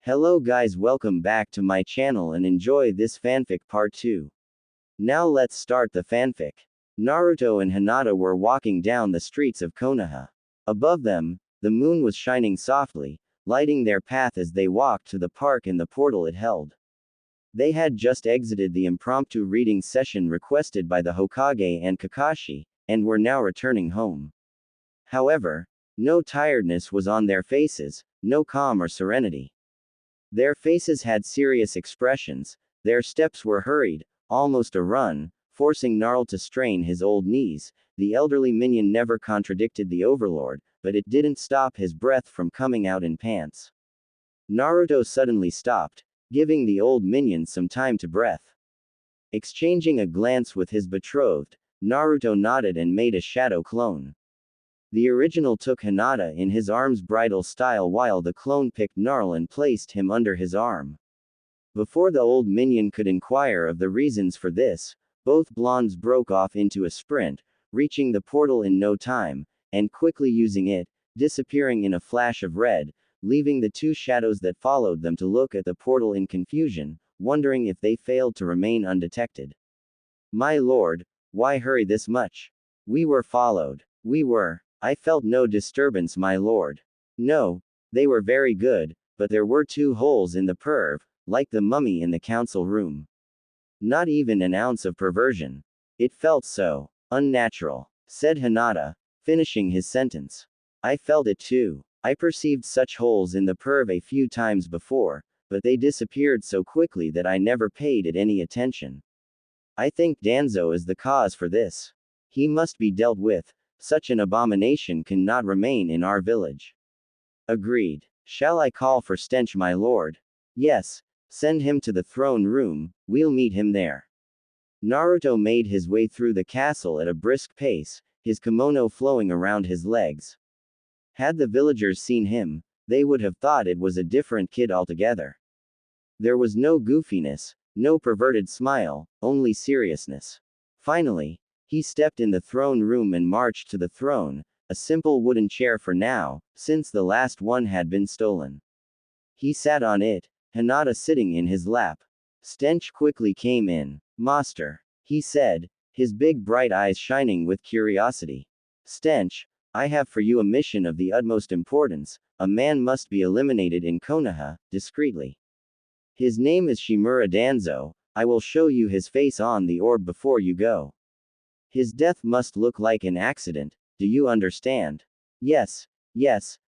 Hello guys, welcome back to my channel and enjoy this fanfic part 2. Now let's start the fanfic. Naruto and Hinata were walking down the streets of Konoha. Above them, the moon was shining softly, lighting their path as they walked to the park and the portal it held. They had just exited the impromptu reading session requested by the Hokage and Kakashi, and were now returning home. However, no tiredness was on their faces, no calm or serenity. Their faces had serious expressions, their steps were hurried, almost a run, forcing Gnarl to strain his old knees. The elderly minion never contradicted the overlord, but it didn't stop his breath from coming out in pants. Naruto suddenly stopped, giving the old minion some time to breath. Exchanging a glance with his betrothed, Naruto nodded and made a shadow clone. The original took Hinata in his arms bridal style while the clone picked Gnarl and placed him under his arm. Before the old minion could inquire of the reasons for this, both blondes broke off into a sprint, reaching the portal in no time, and quickly using it, disappearing in a flash of red, leaving the two shadows that followed them to look at the portal in confusion, wondering if they failed to remain undetected. My lord, why hurry this much? We were followed. We were. I felt no disturbance, my lord. No, they were very good, but there were 2 holes in the perv, like the mummy in the council room. Not even an ounce of perversion. It felt so unnatural, said Hinata, finishing his sentence. I felt it too. I perceived such holes in the perv a few times before, but they disappeared so quickly that I never paid it any attention. I think Danzo is the cause for this. He must be dealt with. Such an abomination cannot remain in our village. Agreed. Shall I call for Stench, my lord? Yes. Send him to the throne room, we'll meet him there. Naruto made his way through the castle at a brisk pace, his kimono flowing around his legs. Had the villagers seen him, they would have thought it was a different kid altogether. There was no goofiness, no perverted smile, only seriousness. Finally, he stepped in the throne room and marched to the throne, a simple wooden chair for now, since the last one had been stolen. He sat on it, Hinata sitting in his lap. Stench quickly came in. Master, he said, his big bright eyes shining with curiosity. Stench, I have for you a mission of the utmost importance. A man must be eliminated in Konoha, discreetly. His name is Shimura Danzo. I will show you his face on the orb before you go. His death must look like an accident, do you understand? Yes,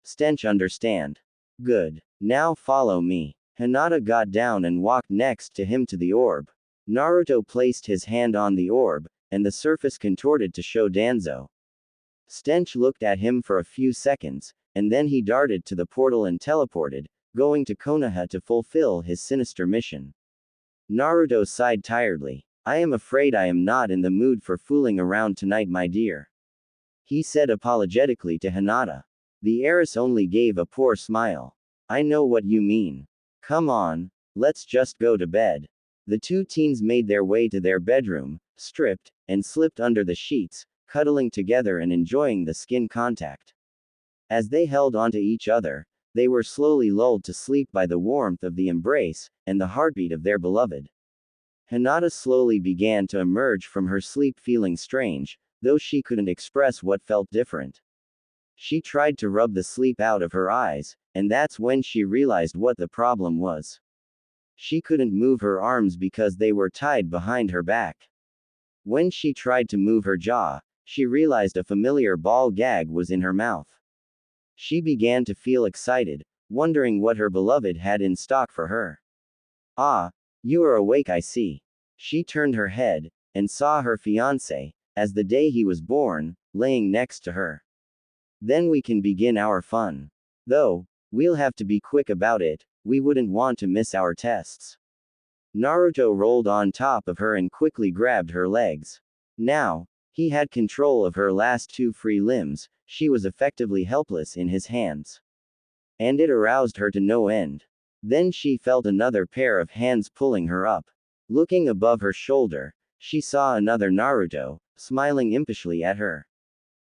Stench understand. Good. Now follow me. Hinata got down and walked next to him to the orb. Naruto placed his hand on the orb, and the surface contorted to show Danzo. Stench looked at him for a few seconds, and then he darted to the portal and teleported, going to Konoha to fulfill his sinister mission. Naruto sighed tiredly. I am afraid I am not in the mood for fooling around tonight, my dear. He said apologetically to Hinata. The heiress only gave a poor smile. I know what you mean. Come on, let's just go to bed. The 2 teens made their way to their bedroom, stripped, and slipped under the sheets, cuddling together and enjoying the skin contact. As they held onto each other, they were slowly lulled to sleep by the warmth of the embrace, and the heartbeat of their beloved. Hinata slowly began to emerge from her sleep feeling strange, though she couldn't express what felt different. She tried to rub the sleep out of her eyes, and that's when she realized what the problem was. She couldn't move her arms because they were tied behind her back. When she tried to move her jaw, she realized a familiar ball gag was in her mouth. She began to feel excited, wondering what her beloved had in stock for her. Ah, you are awake, I see. She turned her head, and saw her fiancé, as the day he was born, laying next to her. Then we can begin our fun. Though, we'll have to be quick about it, we wouldn't want to miss our tests. Naruto rolled on top of her and quickly grabbed her legs. Now, he had control of her last 2 free limbs, she was effectively helpless in his hands. And it aroused her to no end. Then she felt another pair of hands pulling her up. Looking above her shoulder, she saw another Naruto, smiling impishly at her.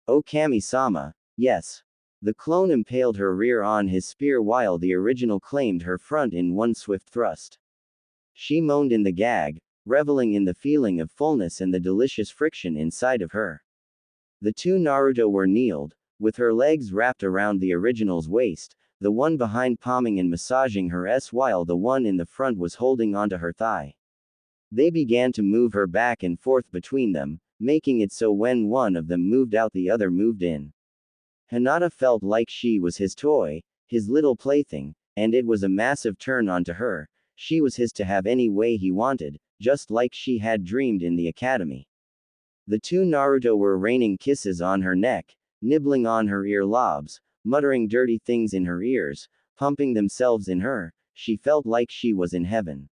Oh Kami-sama, yes. The clone impaled her rear on his spear while the original claimed her front in one swift thrust. She moaned in the gag, reveling in the feeling of fullness and the delicious friction inside of her. The two Naruto were kneeled, with her legs wrapped around the original's waist, the one behind palming and massaging her ass while the one in the front was holding onto her thigh. They began to move her back and forth between them, making it so when one of them moved out the other moved in. Hinata felt like she was his toy, his little plaything, and it was a massive turn on to her. She was his to have any way he wanted, just like she had dreamed in the academy. The two Naruto were raining kisses on her neck, nibbling on her ear lobes, muttering dirty things in her ears, pumping themselves in her. She felt like she was in heaven.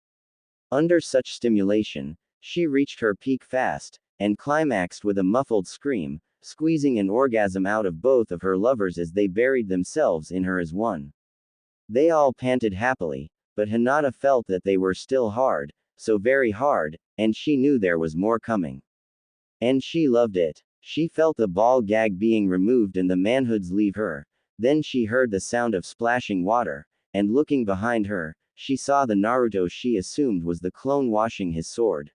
Under such stimulation, she reached her peak fast, and climaxed with a muffled scream, squeezing an orgasm out of both of her lovers as they buried themselves in her as one. They all panted happily, but Hinata felt that they were still hard, so very hard, and she knew there was more coming. And she loved it. She felt the ball gag being removed and the manhoods leave her. Then she heard the sound of splashing water, and looking behind her, she saw the Naruto she assumed was the clone washing his sword.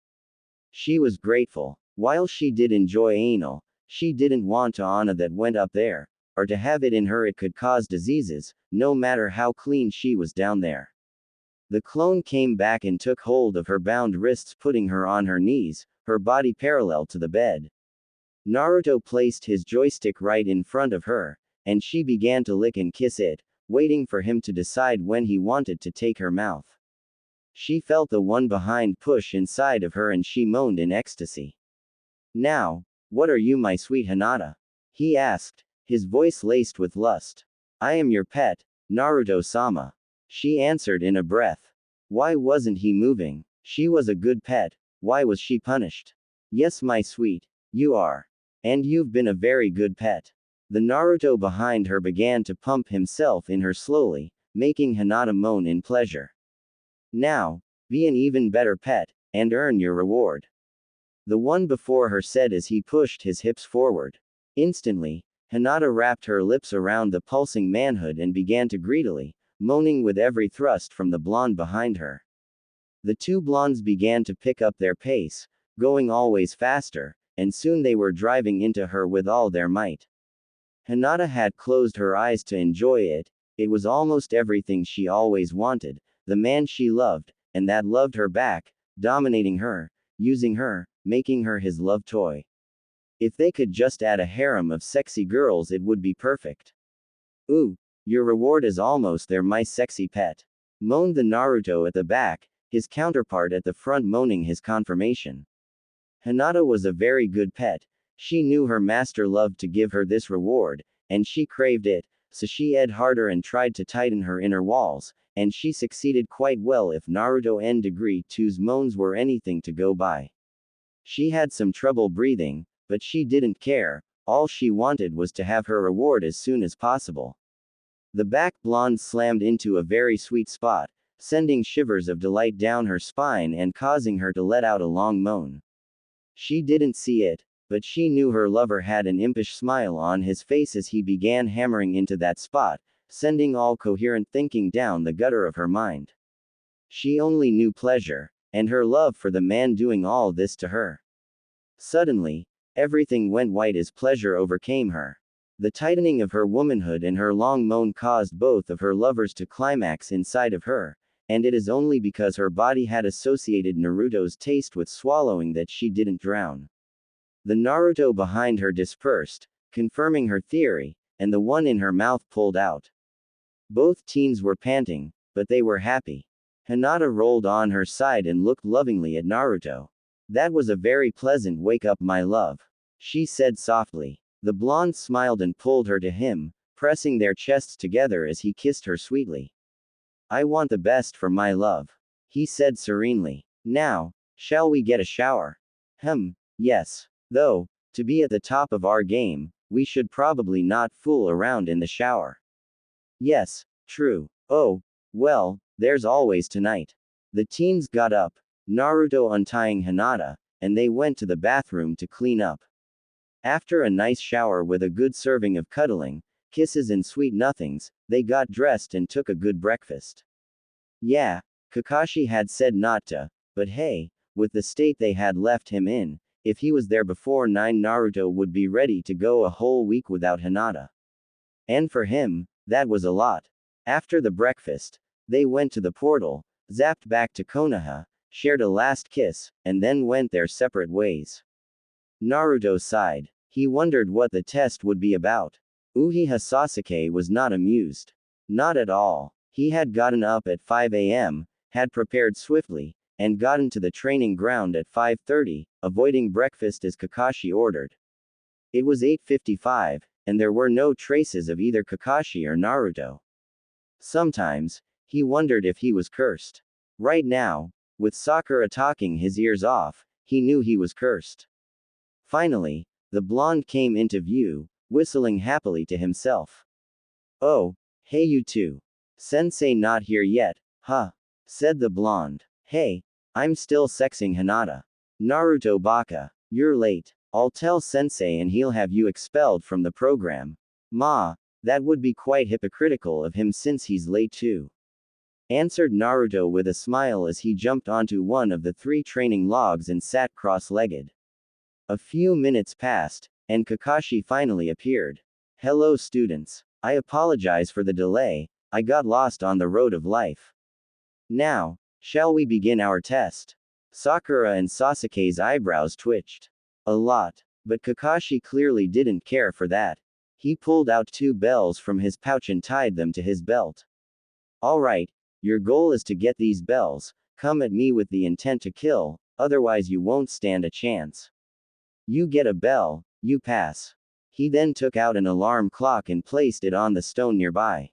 She was grateful. While she did enjoy anal, she didn't want to Anna that went up there, or to have it in her it could cause diseases, no matter how clean she was down there. The clone came back and took hold of her bound wrists, putting her on her knees, her body parallel to the bed. Naruto placed his joystick right in front of her, and she began to lick and kiss it, waiting for him to decide when he wanted to take her mouth. She felt the one behind push inside of her and she moaned in ecstasy. "Now, what are you, my sweet Hinata?" he asked, his voice laced with lust. "I am your pet, Naruto-sama," she answered in a breath. Why wasn't he moving? She was a good pet. Why was she punished? "Yes, my sweet, you are. And you've been a very good pet." The Naruto behind her began to pump himself in her slowly, making Hinata moan in pleasure. "Now, be an even better pet, and earn your reward," the one before her said as he pushed his hips forward. Instantly, Hinata wrapped her lips around the pulsing manhood and began to greedily, moaning with every thrust from the blonde behind her. The two blondes began to pick up their pace, going always faster, and soon they were driving into her with all their might. Hinata had closed her eyes to enjoy it. It was almost everything she always wanted, the man she loved, and that loved her back, dominating her, using her, making her his love toy. If they could just add a harem of sexy girls, it would be perfect. "Ooh, your reward is almost there, my sexy pet," moaned the Naruto at the back, his counterpart at the front moaning his confirmation. Hinata was a very good pet. She knew her master loved to give her this reward, and she craved it, so she ed harder and tried to tighten her inner walls, and she succeeded quite well if Naruto N degree 2's moans were anything to go by. She had some trouble breathing, but she didn't care. All she wanted was to have her reward as soon as possible. The back blonde slammed into a very sweet spot, sending shivers of delight down her spine and causing her to let out a long moan. She didn't see it, but she knew her lover had an impish smile on his face as he began hammering into that spot, sending all coherent thinking down the gutter of her mind. She only knew pleasure, and her love for the man doing all this to her. Suddenly, everything went white as pleasure overcame her. The tightening of her womanhood and her long moan caused both of her lovers to climax inside of her, and it is only because her body had associated Naruto's taste with swallowing that she didn't drown. The Naruto behind her dispersed, confirming her theory, and the one in her mouth pulled out. Both teens were panting, but they were happy. Hinata rolled on her side and looked lovingly at Naruto. "That was a very pleasant wake up, my love," she said softly. The blonde smiled and pulled her to him, pressing their chests together as he kissed her sweetly. "I want the best for my love," he said serenely. "Now, shall we get a shower?" Yes. Though, to be at the top of our game, we should probably not fool around in the shower." "Yes, true. Oh, well, there's always tonight." The teens got up, Naruto untying Hinata, and they went to the bathroom to clean up. After a nice shower with a good serving of cuddling, kisses and sweet nothings, they got dressed and took a good breakfast. Yeah, Kakashi had said not to, but hey, with the state they had left him in, if he was there before 9 Naruto would be ready to go a whole week without Hinata. And for him, that was a lot. After the breakfast, they went to the portal, zapped back to Konoha, shared a last kiss, and then went their separate ways. Naruto sighed. He wondered what the test would be about. Uchiha Sasuke was not amused. Not at all. He had gotten up at 5 a.m., had prepared swiftly, and gotten to the training ground at 5:30, avoiding breakfast as Kakashi ordered. It was 8:55, and there were no traces of either Kakashi or Naruto. Sometimes, he wondered if he was cursed. Right now, with Sakura talking his ears off, he knew he was cursed. Finally, the blonde came into view, whistling happily to himself. Oh, hey you two. Sensei not here yet, huh? Said the blonde. Hey, I'm still sexing Hinata. Naruto baka, you're late. I'll tell Sensei and he'll have you expelled from the program. Ma, that would be quite hypocritical of him since he's late too. Answered Naruto with a smile as he jumped onto one of the 3 training logs and sat cross-legged. A few minutes passed, and Kakashi finally appeared. Hello students. I apologize for the delay, I got lost on the road of life. Now, shall we begin our test? Sakura and Sasuke's eyebrows twitched. A lot, but Kakashi clearly didn't care for that. He pulled out 2 bells from his pouch and tied them to his belt. Alright, your goal is to get these bells, come at me with the intent to kill, otherwise you won't stand a chance. You get a bell, you pass. He then took out an alarm clock and placed it on the stone nearby.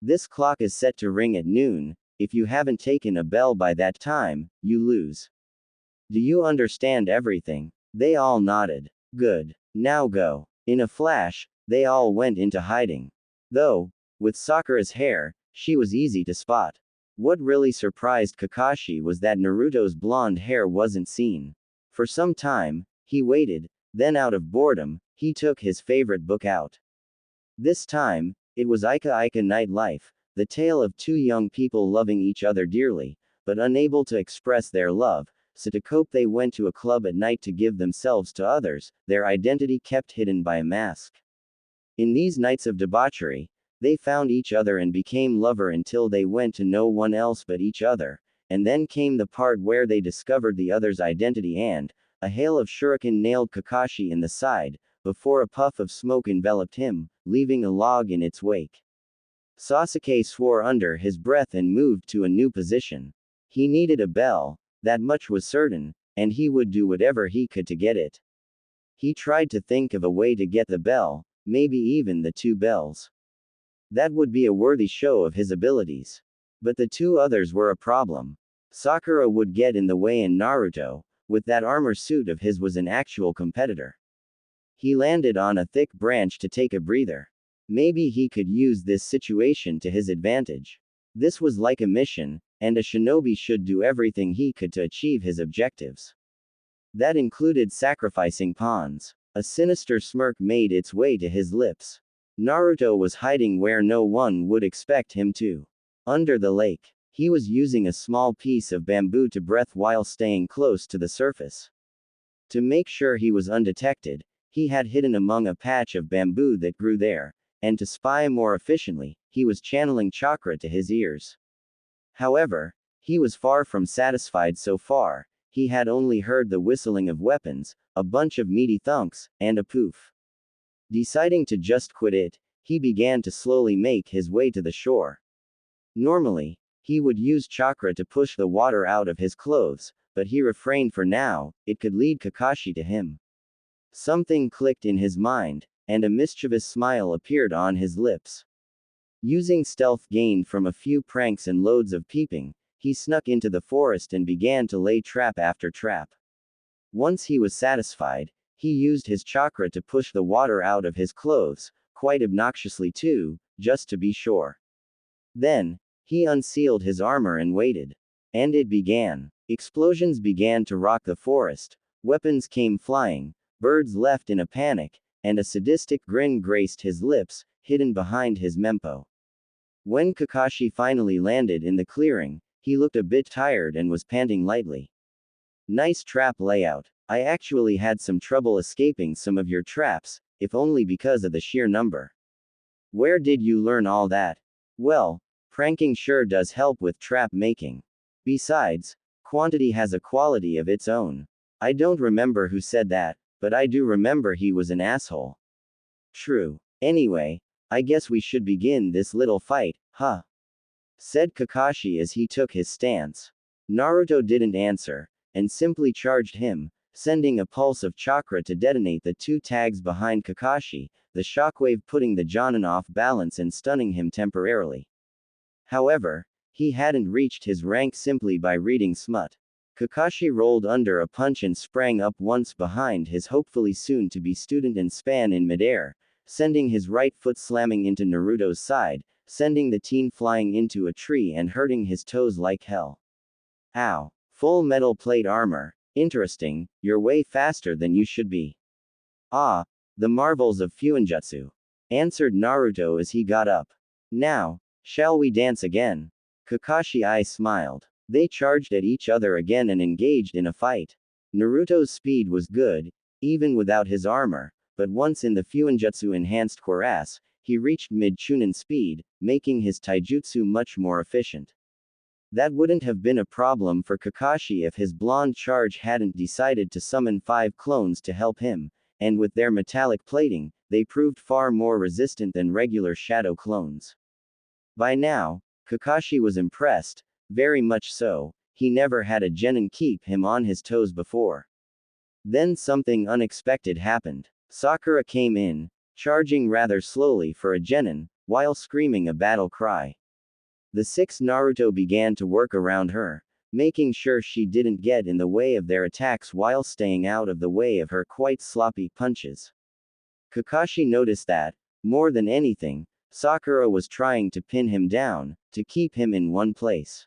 This clock is set to ring at noon, if you haven't taken a bell by that time, you lose. Do you understand everything? They all nodded. Good. Now go. In a flash, they all went into hiding. Though, with Sakura's hair, she was easy to spot. What really surprised Kakashi was that Naruto's blonde hair wasn't seen. For some time, he waited, then out of boredom, he took his favorite book out. This time, it was Ika Ika Night Life, the tale of 2 young people loving each other dearly, but unable to express their love, so to cope they went to a club at night to give themselves to others, their identity kept hidden by a mask. In these nights of debauchery, they found each other and became lover until they went to no one else but each other, and then came the part where they discovered the other's identity and, a hail of shuriken nailed Kakashi in the side, before a puff of smoke enveloped him, leaving a log in its wake. Sasuke swore under his breath and moved to a new position. He needed a bell, that much was certain, and he would do whatever he could to get it. He tried to think of a way to get the bell, maybe even the 2 bells. That would be a worthy show of his abilities. But the 2 others were a problem. Sakura would get in the way and Naruto, with that armor suit of his, was an actual competitor. He landed on a thick branch to take a breather. Maybe he could use this situation to his advantage. This was like a mission, and a shinobi should do everything he could to achieve his objectives. That included sacrificing pawns. A sinister smirk made its way to his lips. Naruto was hiding where no one would expect him to. Under the lake. He was using a small piece of bamboo to breathe while staying close to the surface. To make sure he was undetected, he had hidden among a patch of bamboo that grew there, and to spy more efficiently, he was channeling chakra to his ears. However, he was far from satisfied so far. He had only heard the whistling of weapons, a bunch of meaty thunks, and a poof. Deciding to just quit it, he began to slowly make his way to the shore. Normally, he would use chakra to push the water out of his clothes, but he refrained for now, it could lead Kakashi to him. Something clicked in his mind, and a mischievous smile appeared on his lips. Using stealth gained from a few pranks and loads of peeping, he snuck into the forest and began to lay trap after trap. Once he was satisfied, he used his chakra to push the water out of his clothes, quite obnoxiously too, just to be sure. Then, he unsealed his armor and waited. And it began. Explosions began to rock the forest, weapons came flying, birds left in a panic, and a sadistic grin graced his lips. hidden behind his mempo. When Kakashi finally landed in the clearing, he looked a bit tired and was panting lightly. Nice trap layout. I actually had some trouble escaping some of your traps, if only because of the sheer number. Where did you learn all that? Well, pranking sure does help with trap making. Besides, quantity has a quality of its own. I don't remember who said that, but I do remember he was an asshole. True. Anyway, I guess we should begin this little fight, huh? Said Kakashi as he took his stance. Naruto didn't answer, and simply charged him, sending a pulse of chakra to detonate the two tags behind Kakashi, the shockwave putting the Jonin off balance and stunning him temporarily. However, he hadn't reached his rank simply by reading smut. Kakashi rolled under a punch and sprang up once behind his hopefully soon-to-be student and span in midair, sending his right foot slamming into Naruto's side, sending the teen flying into a tree and hurting his toes like hell. Ow. Full metal plate armor. Interesting, you're way faster than you should be. Ah, the marvels of Fuinjutsu. Answered Naruto as he got up. Now, shall we dance again? Kakashi I smiled. They charged at each other again and engaged in a fight. Naruto's speed was good, even without his armor, but once in the Fuinjutsu enhanced cuirass, he reached mid-chunin speed, making his taijutsu much more efficient. That wouldn't have been a problem for Kakashi if his blonde charge hadn't decided to summon 5 clones to help him, and with their metallic plating, they proved far more resistant than regular shadow clones. By now, Kakashi was impressed, very much so. He never had a genin keep him on his toes before. Then something unexpected happened. Sakura came in, charging rather slowly for a genin, while screaming a battle cry. The 6 Naruto began to work around her, making sure she didn't get in the way of their attacks while staying out of the way of her quite sloppy punches. Kakashi noticed that, more than anything, Sakura was trying to pin him down, to keep him in one place.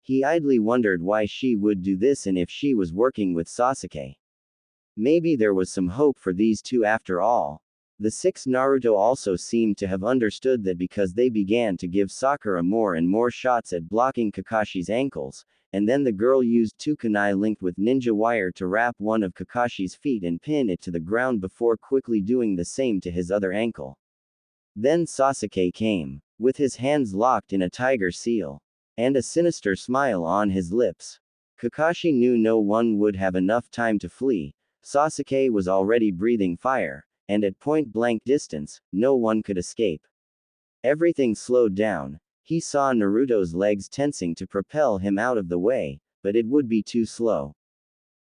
He idly wondered why she would do this and if she was working with Sasuke. Maybe there was some hope for these two after all. The 6 Naruto also seemed to have understood that because they began to give Sakura more and more shots at blocking Kakashi's ankles, and then the girl used 2 kunai linked with ninja wire to wrap one of Kakashi's feet and pin it to the ground before quickly doing the same to his other ankle. Then Sasuke came, with his hands locked in a tiger seal, and a sinister smile on his lips. Kakashi knew no one would have enough time to flee. Sasuke was already breathing fire, and at point-blank distance, no one could escape. Everything slowed down. He saw Naruto's legs tensing to propel him out of the way, but it would be too slow.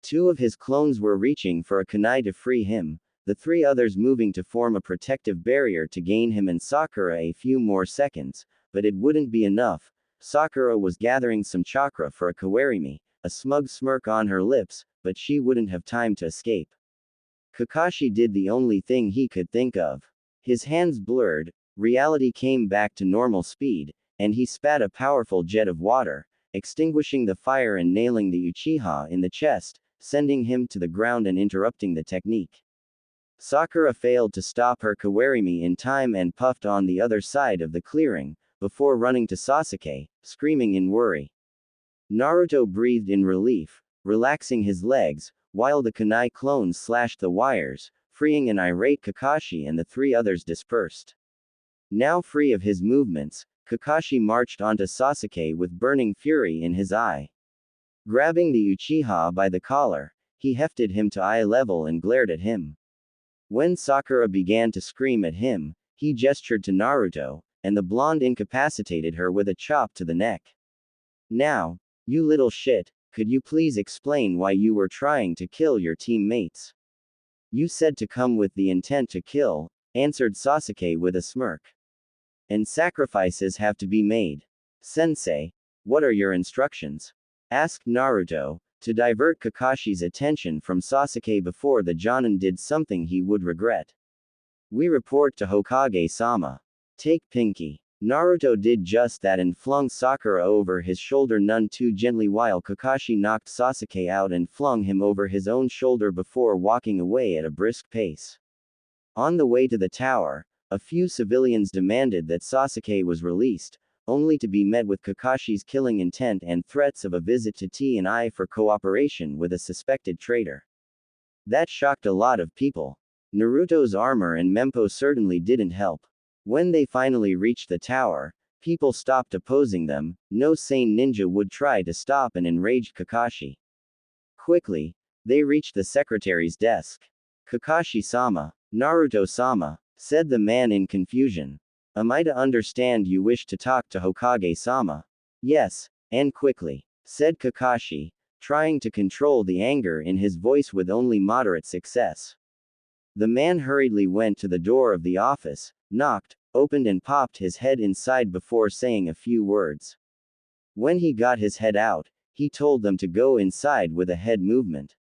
2 of his clones were reaching for a kunai to free him, the 3 others moving to form a protective barrier to gain him and Sakura a few more seconds, but it wouldn't be enough. Sakura was gathering some chakra for a kawarimi, a smug smirk on her lips, but she wouldn't have time to escape. Kakashi did the only thing he could think of. His hands blurred, reality came back to normal speed, and he spat a powerful jet of water, extinguishing the fire and nailing the Uchiha in the chest, sending him to the ground and interrupting the technique. Sakura failed to stop her kawarimi in time and puffed on the other side of the clearing, before running to Sasuke, screaming in worry. Naruto breathed in relief, relaxing his legs, while the kunai clones slashed the wires, freeing an irate Kakashi and the 3 others dispersed. Now free of his movements, Kakashi marched onto Sasuke with burning fury in his eye. Grabbing the Uchiha by the collar, he hefted him to eye level and glared at him. When Sakura began to scream at him, he gestured to Naruto, and the blonde incapacitated her with a chop to the neck. Now, you little shit, could you please explain why you were trying to kill your teammates? You said to come with the intent to kill, answered Sasuke with a smirk. And sacrifices have to be made. Sensei, what are your instructions? Asked Naruto, to divert Kakashi's attention from Sasuke before the Jonin did something he would regret. We report to Hokage-sama. Take Pinky. Naruto did just that and flung Sakura over his shoulder none too gently while Kakashi knocked Sasuke out and flung him over his own shoulder before walking away at a brisk pace. On the way to the tower, A few civilians demanded that Sasuke was released, only to be met with Kakashi's killing intent and threats of a visit to T&I for cooperation with a suspected traitor. That shocked a lot of people. Naruto's armor and Mempo certainly didn't help. When they finally reached the tower, people stopped opposing them. No sane ninja would try to stop an enraged Kakashi. Quickly, they reached the secretary's desk. Kakashi-sama, Naruto-sama, said the man in confusion. Am I to understand you wish to talk to Hokage-sama? Yes, and quickly, said Kakashi, trying to control the anger in his voice with only moderate success. The man hurriedly went to the door of the office, knocked, opened and popped his head inside before saying a few words. When he got his head out, he told them to go inside with a head movement.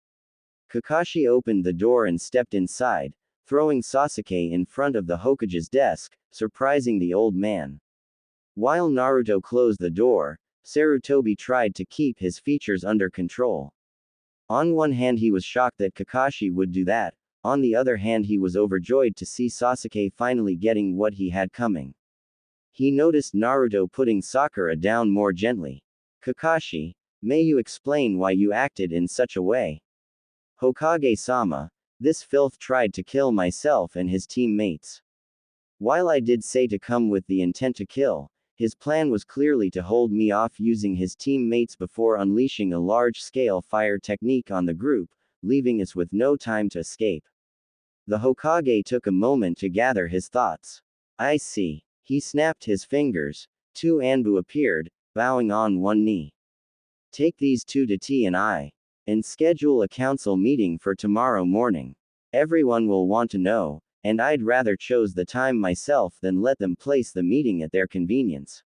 Kakashi opened the door and stepped inside, throwing Sasuke in front of the Hokage's desk, surprising the old man. While Naruto closed the door, Sarutobi tried to keep his features under control. On one hand he was shocked that Kakashi would do that, on the other hand he was overjoyed to see Sasuke finally getting what he had coming. He noticed Naruto putting Sakura down more gently. Kakashi, may you explain why you acted in such a way? Hokage-sama, this filth tried to kill myself and his teammates. While I did say to come with the intent to kill, his plan was clearly to hold me off using his teammates before unleashing a large-scale fire technique on the group, leaving us with no time to escape. The Hokage took a moment to gather his thoughts. I see. He snapped his fingers. Two Anbu appeared, bowing on one knee. Take these two to T&I. And schedule a council meeting for tomorrow morning. Everyone will want to know, and I'd rather chose the time myself than let them place the meeting at their convenience.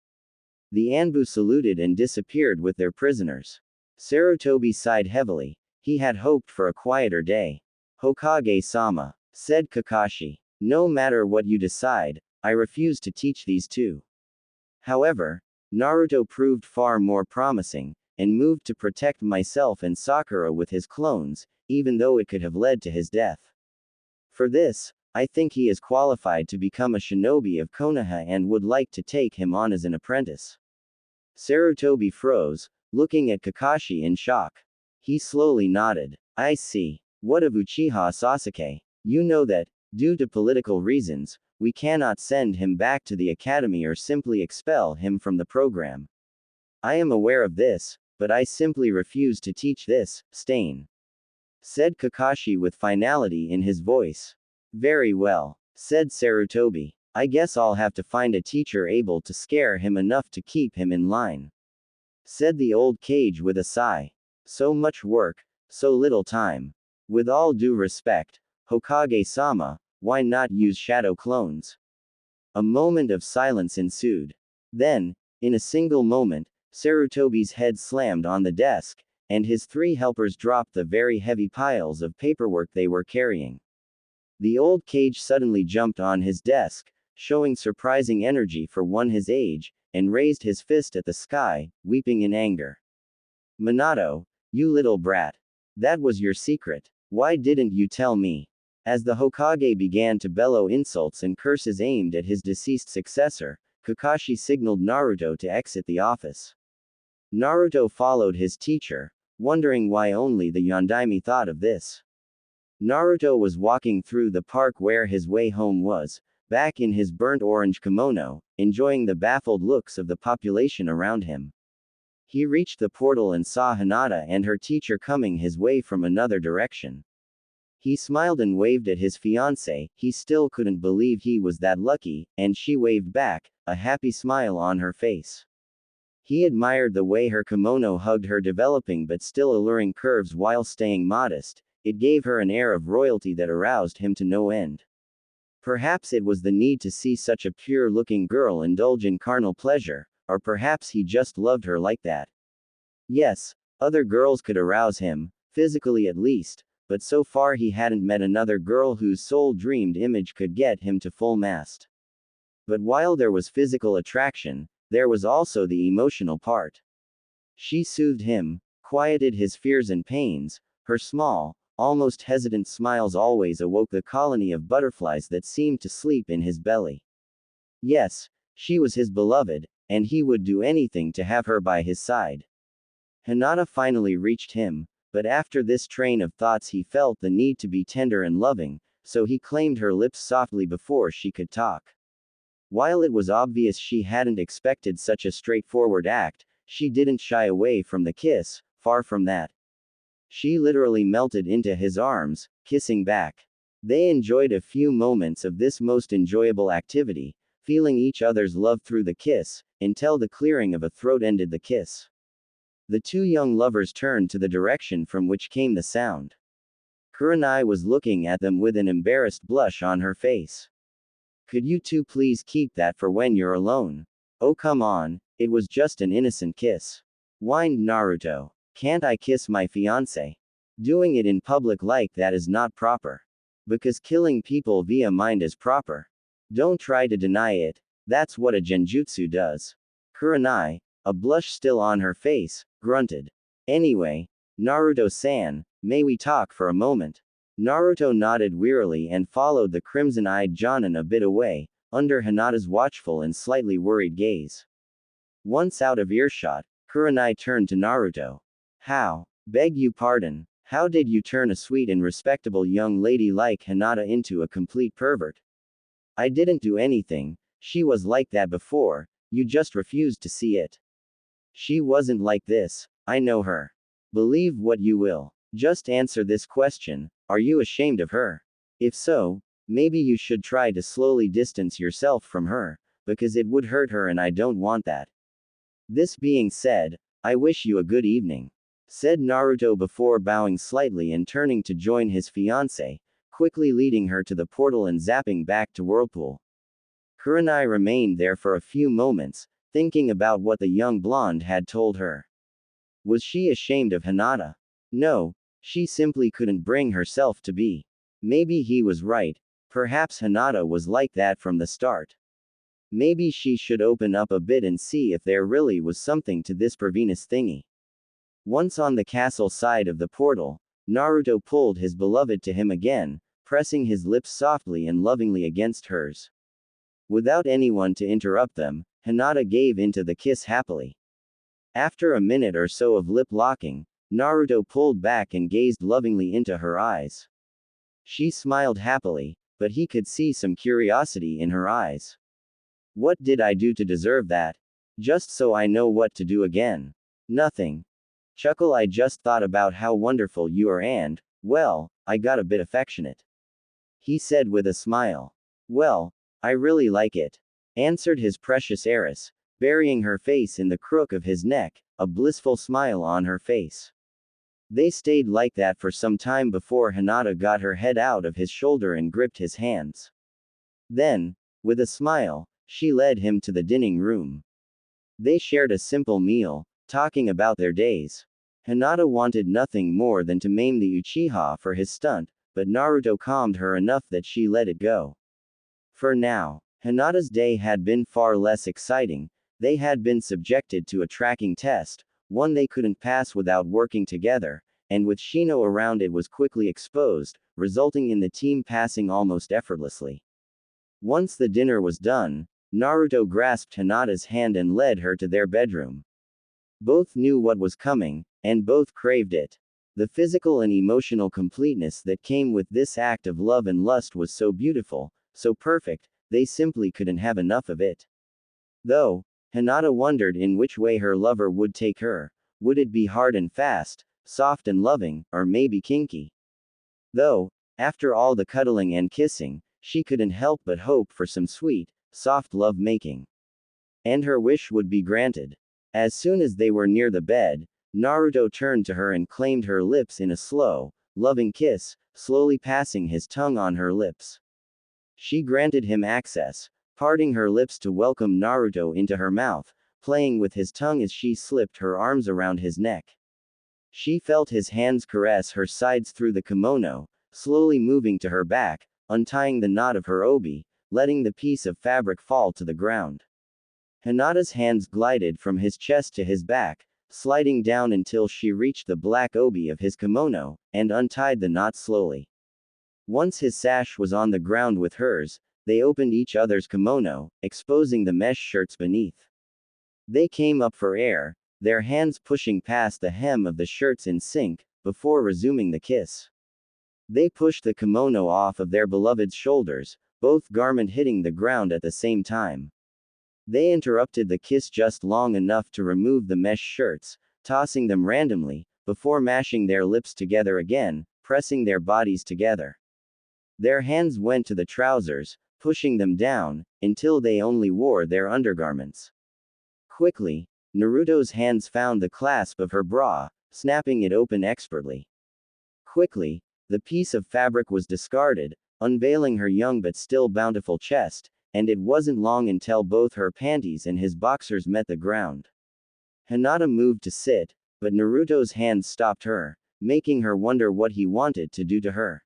The Anbu saluted and disappeared with their prisoners. Sarutobi sighed heavily. He had hoped for a quieter day. Hokage-sama, said Kakashi. No matter what you decide, I refuse to teach these two. However, Naruto proved far more promising, and moved to protect myself and Sakura with his clones, even though it could have led to his death. For this, I think he is qualified to become a shinobi of Konoha and would like to take him on as an apprentice. Sarutobi froze, looking at Kakashi in shock. He slowly nodded. I see. What of Uchiha Sasuke? You know that, due to political reasons, we cannot send him back to the academy or simply expel him from the program. I am aware of this, but I simply refuse to teach this, Stain. Said Kakashi with finality in his voice. Very well, said Sarutobi. I guess I'll have to find a teacher able to scare him enough to keep him in line. Said the old Kage with a sigh. So much work, so little time. With all due respect, Hokage-sama, why not use shadow clones? A moment of silence ensued. Then, in a single moment, Sarutobi's head slammed on the desk, and his three helpers dropped the very heavy piles of paperwork they were carrying. The old Kage suddenly jumped on his desk, showing surprising energy for one his age, and raised his fist at the sky, weeping in anger. Minato, you little brat. That was your secret. Why didn't you tell me? As the Hokage began to bellow insults and curses aimed at his deceased successor, Kakashi signaled Naruto to exit the office. Naruto followed his teacher, wondering why only the Yondaime thought of this. Naruto was walking through the park where his way home was, back in his burnt orange kimono, enjoying the baffled looks of the population around him. He reached the portal and saw Hinata and her teacher coming his way from another direction. He smiled and waved at his fiancée. He still couldn't believe he was that lucky, and she waved back, a happy smile on her face. He admired the way her kimono hugged her developing but still alluring curves while staying modest. It gave her an air of royalty that aroused him to no end. Perhaps it was the need to see such a pure-looking girl indulge in carnal pleasure, or perhaps he just loved her like that. Yes, other girls could arouse him, physically at least, but so far he hadn't met another girl whose sole dreamed image could get him to full mast. But while there was physical attraction, there was also the emotional part. She soothed him, quieted his fears and pains. Her small, almost hesitant smiles always awoke the colony of butterflies that seemed to sleep in his belly. Yes, she was his beloved, and he would do anything to have her by his side. Hinata finally reached him, but after this train of thoughts he felt the need to be tender and loving, so he claimed her lips softly before she could talk. While it was obvious she hadn't expected such a straightforward act, she didn't shy away from the kiss, far from that. She literally melted into his arms, kissing back. They enjoyed a few moments of this most enjoyable activity, feeling each other's love through the kiss, until the clearing of a throat ended the kiss. The two young lovers turned to the direction from which came the sound. Kurenai was looking at them with an embarrassed blush on her face. Could you two please keep that for when you're alone? Oh come on, it was just an innocent kiss. Whined Naruto. Can't I kiss my fiancé? Doing it in public like that is not proper. Because killing people via mind is proper. Don't try to deny it, that's what a genjutsu does. Kurenai, a blush still on her face, grunted. Anyway, Naruto-san, may we talk for a moment? Naruto nodded wearily and followed the crimson-eyed Jonin a bit away, under Hinata's watchful and slightly worried gaze. Once out of earshot, Kurenai turned to Naruto. Beg you pardon, how did you turn a sweet and respectable young lady like Hinata into a complete pervert? I didn't do anything, she was like that before, you just refused to see it. She wasn't like this, I know her. Believe what you will. Just answer this question, are you ashamed of her? If so, maybe you should try to slowly distance yourself from her, because it would hurt her and I don't want that. This being said, I wish you a good evening, said Naruto before bowing slightly and turning to join his fiancée, quickly leading her to the portal and zapping back to Whirlpool. Kurenai remained there for a few moments, thinking about what the young blonde had told her. Was she ashamed of Hinata? No, she simply couldn't bring herself to be. Maybe he was right, perhaps Hinata was like that from the start. Maybe she should open up a bit and see if there really was something to this Provenus thingy. Once on the castle side of the portal, Naruto pulled his beloved to him again, pressing his lips softly and lovingly against hers. Without anyone to interrupt them, Hinata gave into the kiss happily. After a minute or so of lip locking, Naruto pulled back and gazed lovingly into her eyes. She smiled happily, but he could see some curiosity in her eyes. What did I do to deserve that? Just so I know what to do again. Nothing. Chuckle, I just thought about how wonderful you are and, well, I got a bit affectionate. He said with a smile. Well, I really like it, answered his precious heiress, burying her face in the crook of his neck, a blissful smile on her face. They stayed like that for some time before Hinata got her head out of his shoulder and gripped his hands. Then, with a smile, she led him to the dining room. They shared a simple meal, talking about their days. Hinata wanted nothing more than to maim the Uchiha for his stunt, but Naruto calmed her enough that she let it go. For now, Hinata's day had been far less exciting. They had been subjected to a tracking test, one they couldn't pass without working together, and with Shino around it was quickly exposed, resulting in the team passing almost effortlessly. Once the dinner was done, Naruto grasped Hinata's hand and led her to their bedroom. Both knew what was coming, and both craved it. The physical and emotional completeness that came with this act of love and lust was so beautiful, so perfect, they simply couldn't have enough of it. Though, Hinata wondered in which way her lover would take her. Would it be hard and fast, soft and loving, or maybe kinky? Though, after all the cuddling and kissing, she couldn't help but hope for some sweet, soft love making. And her wish would be granted. As soon as they were near the bed, Naruto turned to her and claimed her lips in a slow, loving kiss, slowly passing his tongue on her lips. She granted him access, parting her lips to welcome Naruto into her mouth, playing with his tongue as she slipped her arms around his neck. She felt his hands caress her sides through the kimono, slowly moving to her back, untying the knot of her obi, letting the piece of fabric fall to the ground. Hinata's hands glided from his chest to his back, sliding down until she reached the black obi of his kimono, and untied the knot slowly. Once his sash was on the ground with hers, they opened each other's kimono, exposing the mesh shirts beneath. They came up for air, their hands pushing past the hem of the shirts in sync, before resuming the kiss. They pushed the kimono off of their beloved's shoulders, both garment hitting the ground at the same time. They interrupted the kiss just long enough to remove the mesh shirts, tossing them randomly, before mashing their lips together again, pressing their bodies together. Their hands went to the trousers, pushing them down, until they only wore their undergarments. Quickly, Naruto's hands found the clasp of her bra, snapping it open expertly. Quickly, the piece of fabric was discarded, unveiling her young but still bountiful chest, and it wasn't long until both her panties and his boxers met the ground. Hinata moved to sit, but Naruto's hands stopped her, making her wonder what he wanted to do to her.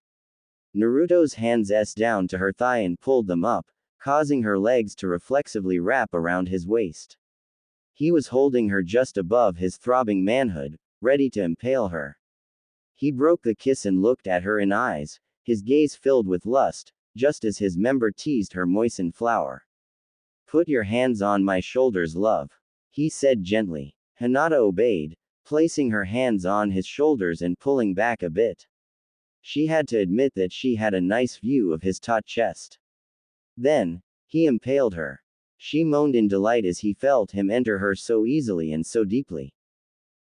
Naruto's hands down to her thigh and pulled them up, causing her legs to reflexively wrap around his waist. He was holding her just above his throbbing manhood, ready to impale her. He broke the kiss and looked at her in eyes, his gaze filled with lust, just as his member teased her moistened flower. "Put your hands on my shoulders, love," he said gently. Hinata obeyed, placing her hands on his shoulders and pulling back a bit. She had to admit that she had a nice view of his taut chest. Then, he impaled her. She moaned in delight as he felt him enter her so easily and so deeply.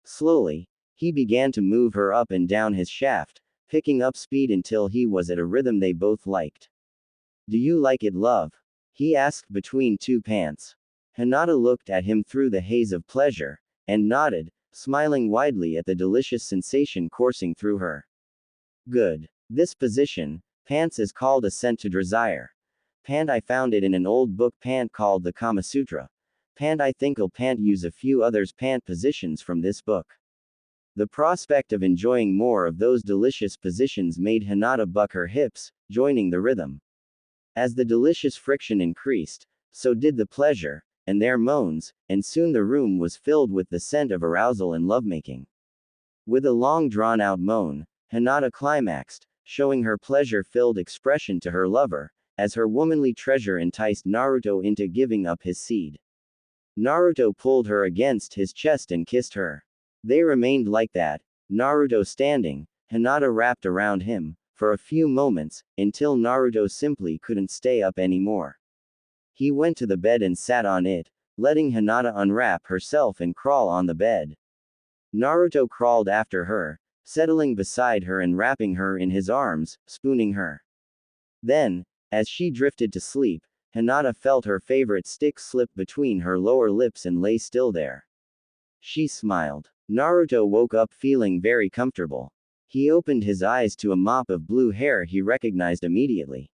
Slowly, he began to move her up and down his shaft, picking up speed until he was at a rhythm they both liked. "Do you like it, love?" he asked between two pants. Hinata looked at him through the haze of pleasure, and nodded, smiling widely at the delicious sensation coursing through her. "Good. This position, pants, is called ascent to desire. Pant, I found it in an old book pant called the Kama Sutra. Pant, I think I'll pant use a few others pant positions from this book." The prospect of enjoying more of those delicious positions made Hinata buck her hips, joining the rhythm. As the delicious friction increased, so did the pleasure, and their moans, and soon the room was filled with the scent of arousal and lovemaking. With a long drawn-out moan, Hinata climaxed, showing her pleasure-filled expression to her lover, as her womanly treasure enticed Naruto into giving up his seed. Naruto pulled her against his chest and kissed her. They remained like that, Naruto standing, Hinata wrapped around him, for a few moments, until Naruto simply couldn't stay up anymore. He went to the bed and sat on it, letting Hinata unwrap herself and crawl on the bed. Naruto crawled after her, settling beside her and wrapping her in his arms, spooning her. Then, as she drifted to sleep, Hinata felt her favorite stick slip between her lower lips and lay still there. She smiled. Naruto woke up feeling very comfortable. He opened his eyes to a mop of blue hair he recognized immediately.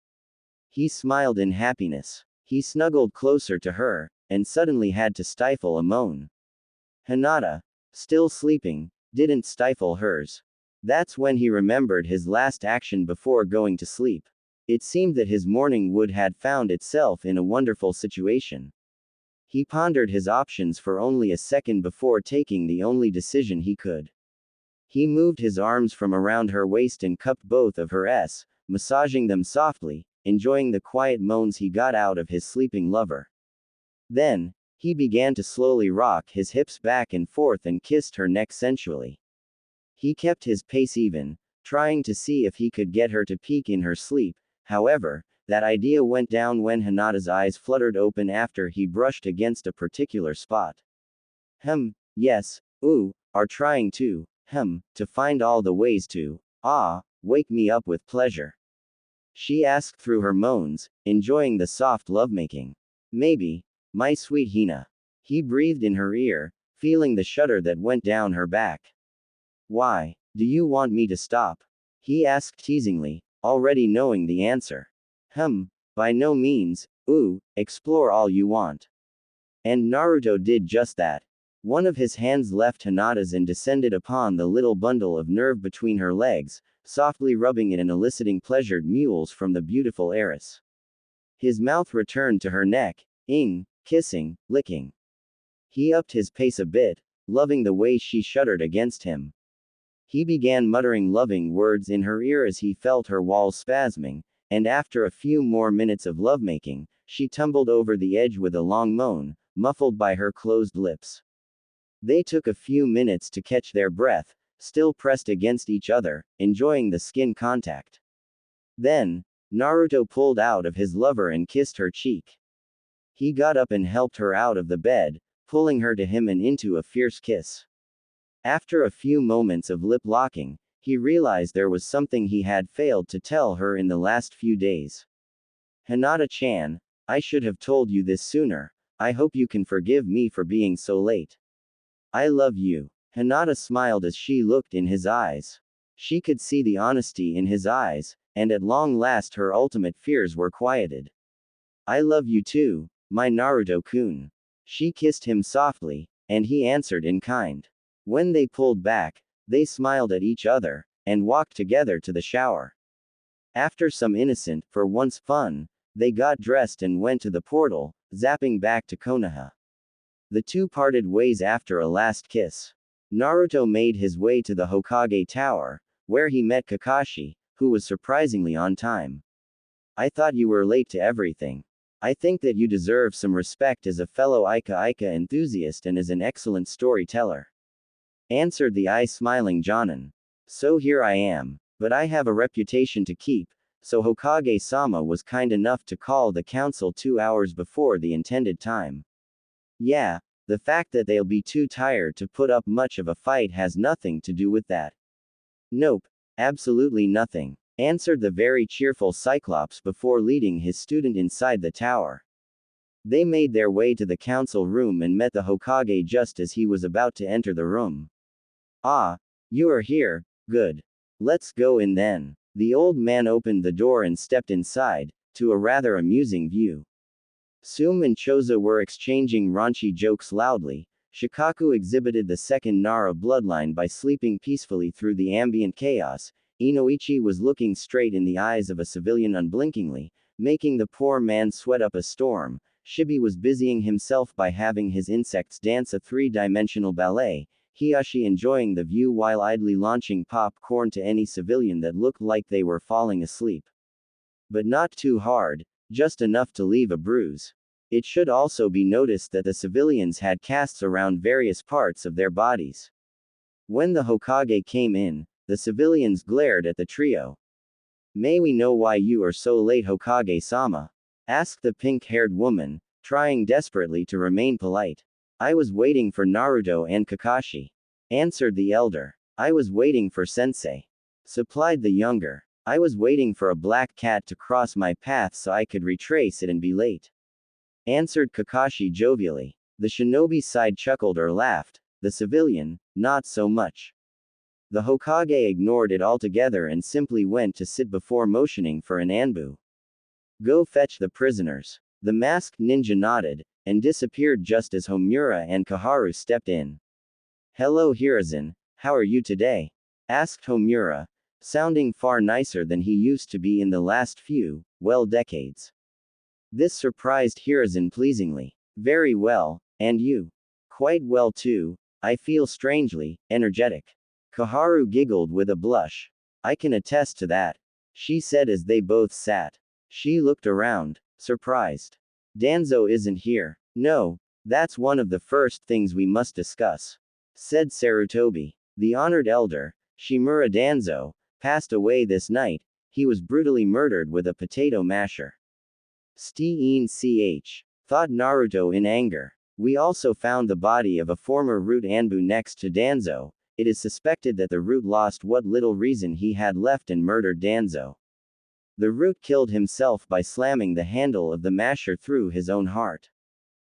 He smiled in happiness. He snuggled closer to her, and suddenly had to stifle a moan. Hinata, still sleeping, didn't stifle hers. That's when he remembered his last action before going to sleep. It seemed that his morning wood had found itself in a wonderful situation. He pondered his options for only a second before taking the only decision he could. He moved his arms from around her waist and cupped both of her s, massaging them softly, enjoying the quiet moans he got out of his sleeping lover. Then, he began to slowly rock his hips back and forth and kissed her neck sensually. He kept his pace even, trying to see if he could get her to peek in her sleep. However, that idea went down when Hinata's eyes fluttered open after he brushed against a particular spot. Yes, are trying to find all the ways to, wake me up with pleasure. She asked through her moans, enjoying the soft lovemaking. "Maybe, my sweet Hina." He breathed in her ear, feeling the shudder that went down her back. "Why, do you want me to stop?" he asked teasingly, already knowing the answer. By no means, explore all you want." And Naruto did just that. One of his hands left Hinata's and descended upon the little bundle of nerve between her legs, softly rubbing it and eliciting pleasured mewls from the beautiful heiress. His mouth returned to her neck, kissing, licking. He upped his pace a bit, loving the way she shuddered against him. He began muttering loving words in her ear as he felt her walls spasming, and after a few more minutes of lovemaking, she tumbled over the edge with a long moan, muffled by her closed lips. They took a few minutes to catch their breath, still pressed against each other, enjoying the skin contact. Then, Naruto pulled out of his lover and kissed her cheek. He got up and helped her out of the bed, pulling her to him and into a fierce kiss. After a few moments of lip locking, he realized there was something he had failed to tell her in the last few days. Hinata-chan, I should have told you this sooner. I hope you can forgive me for being so late. I love you. Hinata smiled as she looked in his eyes. She could see the honesty in his eyes, and at long last her ultimate fears were quieted. I love you too, my Naruto-kun. She kissed him softly, and he answered in kind. When they pulled back, they smiled at each other, and walked together to the shower. After some innocent, for once fun, they got dressed and went to the portal, zapping back to Konoha. The two parted ways after a last kiss. Naruto made his way to the Hokage Tower, where he met Kakashi, who was surprisingly on time. I thought you were late to everything. I think that you deserve some respect as a fellow Ika enthusiast and as an excellent storyteller. Answered the eye-smiling Jonin. So here I am. But I have a reputation to keep, so Hokage-sama was kind enough to call the council 2 hours before the intended time. Yeah, the fact that they'll be too tired to put up much of a fight has nothing to do with that. Nope, absolutely nothing, answered the very cheerful Cyclops before leading his student inside the tower. They made their way to the council room and met the Hokage just as he was about to enter the room. Ah, you are here, good. Let's go in then. The old man opened the door and stepped inside, to a rather amusing view. Sum and Choza were exchanging raunchy jokes loudly. Shikaku exhibited the second Nara bloodline by sleeping peacefully through the ambient chaos. Inoichi was looking straight in the eyes of a civilian unblinkingly, making the poor man sweat up a storm. Shibi was busying himself by having his insects dance a three-dimensional ballet, Hiyashi enjoying the view while idly launching popcorn to any civilian that looked like they were falling asleep. But not too hard, just enough to leave a bruise. It should also be noticed that the civilians had casts around various parts of their bodies. When the Hokage came in, the civilians glared at the trio. May we know why you are so late, Hokage-sama? Asked the pink-haired woman, trying desperately to remain polite. I was waiting for Naruto and Kakashi. Answered the elder. I was waiting for Sensei. Supplied the younger. I was waiting for a black cat to cross my path so I could retrace it and be late. Answered Kakashi jovially. The shinobi side chuckled or laughed, the civilian, not so much. The Hokage ignored it altogether and simply went to sit before motioning for an anbu. Go fetch the prisoners. The masked ninja nodded, and disappeared just as Homura and Kaharu stepped in. Hello Hiruzen, how are you today? Asked Homura, sounding far nicer than he used to be in the last few, decades. This surprised Hiruzen pleasingly. Very well, and you? Quite well too, I feel strangely energetic. Kaharu giggled with a blush. I can attest to that, she said as they both sat. She looked around, surprised. Danzo isn't here. No, that's one of the first things we must discuss, said Sarutobi. The honored elder, Shimura Danzo, passed away this night. He was brutally murdered with a potato masher. Steen ch. Thought Naruto in anger. We also found the body of a former root Anbu next to Danzo. It is suspected that the root lost what little reason he had left and murdered Danzo. The root killed himself by slamming the handle of the masher through his own heart.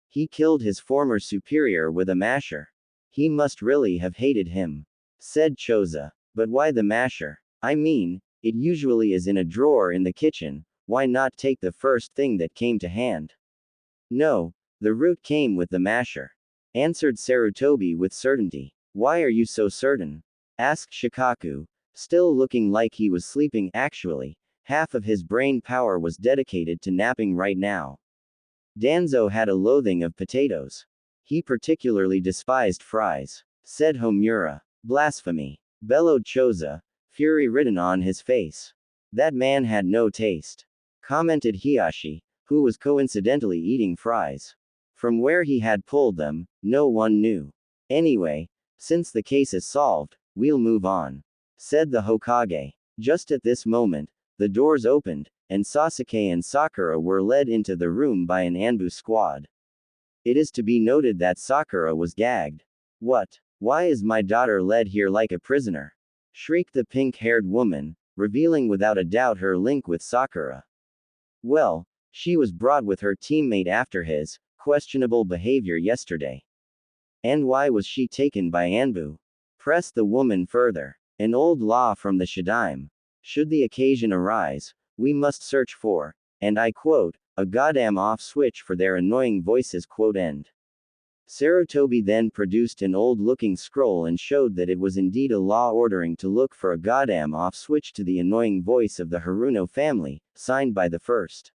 He killed his former superior with a masher. He must really have hated him, said Choza. But why the masher? I mean, it usually is in a drawer in the kitchen, why not take the first thing that came to hand? No, the root came with the masher, answered Sarutobi with certainty. Why are you so certain? Asked Shikaku, still looking like he was sleeping. Actually, half of his brain power was dedicated to napping right now. Danzo had a loathing of potatoes. He particularly despised fries, said Homura. Blasphemy, bellowed Choza, fury written on his face. That man had no taste, commented Hiyashi, who was coincidentally eating fries. From where he had pulled them, no one knew. Anyway, since the case is solved, we'll move on, said the Hokage. Just at this moment, the doors opened, and Sasuke and Sakura were led into the room by an Anbu squad. It is to be noted that Sakura was gagged. What? Why is my daughter led here like a prisoner? Shrieked the pink-haired woman, revealing without a doubt her link with Sakura. Well, she was brought with her teammate after his questionable behavior yesterday. And why was she taken by Anbu? Pressed the woman further. An old law from the Shadaime. Should the occasion arise, we must search for, and I quote, a goddamn off switch for their annoying voices, quote end. Sarutobi then produced an old-looking scroll and showed that it was indeed a law ordering to look for a goddamn off switch to the annoying voice of the Haruno family, signed by the first.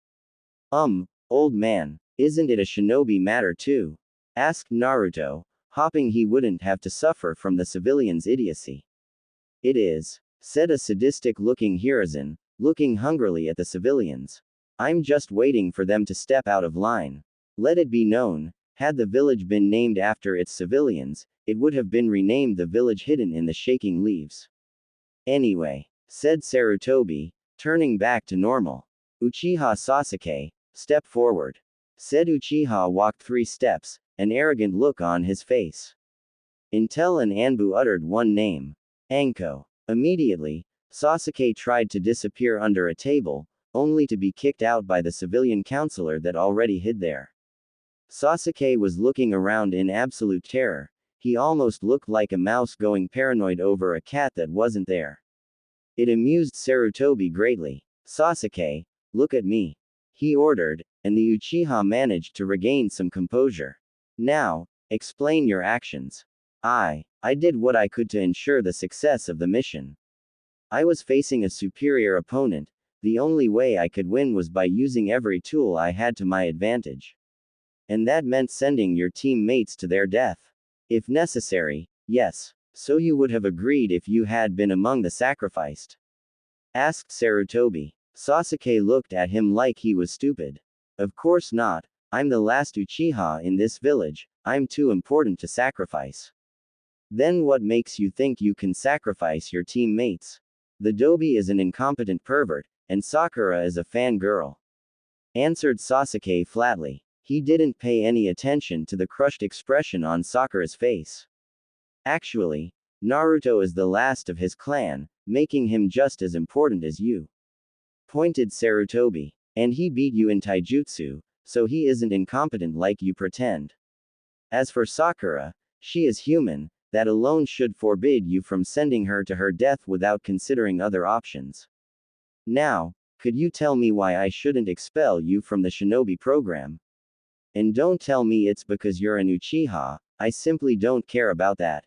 Old man, isn't it a shinobi matter too? Asked Naruto, hoping he wouldn't have to suffer from the civilians' idiocy. It is, said a sadistic-looking Hiruzen, looking hungrily at the civilians. I'm just waiting for them to step out of line. Let it be known, had the village been named after its civilians, it would have been renamed the village hidden in the shaking leaves. Anyway, said Sarutobi, turning back to normal. Uchiha Sasuke, step forward. Said Uchiha walked 3 steps, an arrogant look on his face. Intel and Anbu uttered one name. Anko. Immediately, Sasuke tried to disappear under a table, only to be kicked out by the civilian counselor that already hid there. Sasuke was looking around in absolute terror. He almost looked like a mouse going paranoid over a cat that wasn't there. It amused Sarutobi greatly. Sasuke, look at me, he ordered, and the Uchiha managed to regain some composure. Now, explain your actions. I did what I could to ensure the success of the mission. I was facing a superior opponent. The only way I could win was by using every tool I had to my advantage. And that meant sending your teammates to their death. If necessary, yes. So you would have agreed if you had been among the sacrificed? Asked Sarutobi. Sasuke looked at him like he was stupid. Of course not. I'm the last Uchiha in this village. I'm too important to sacrifice. Then what makes you think you can sacrifice your teammates? The Dobi is an incompetent pervert, and Sakura is a fangirl. Answered Sasuke flatly. He didn't pay any attention to the crushed expression on Sakura's face. Actually, Naruto is the last of his clan, making him just as important as you. Pointed Sarutobi. And he beat you in taijutsu, so he isn't incompetent like you pretend. As for Sakura, she is human, that alone should forbid you from sending her to her death without considering other options. Now, could you tell me why I shouldn't expel you from the shinobi program? And don't tell me it's because you're an Uchiha, I simply don't care about that.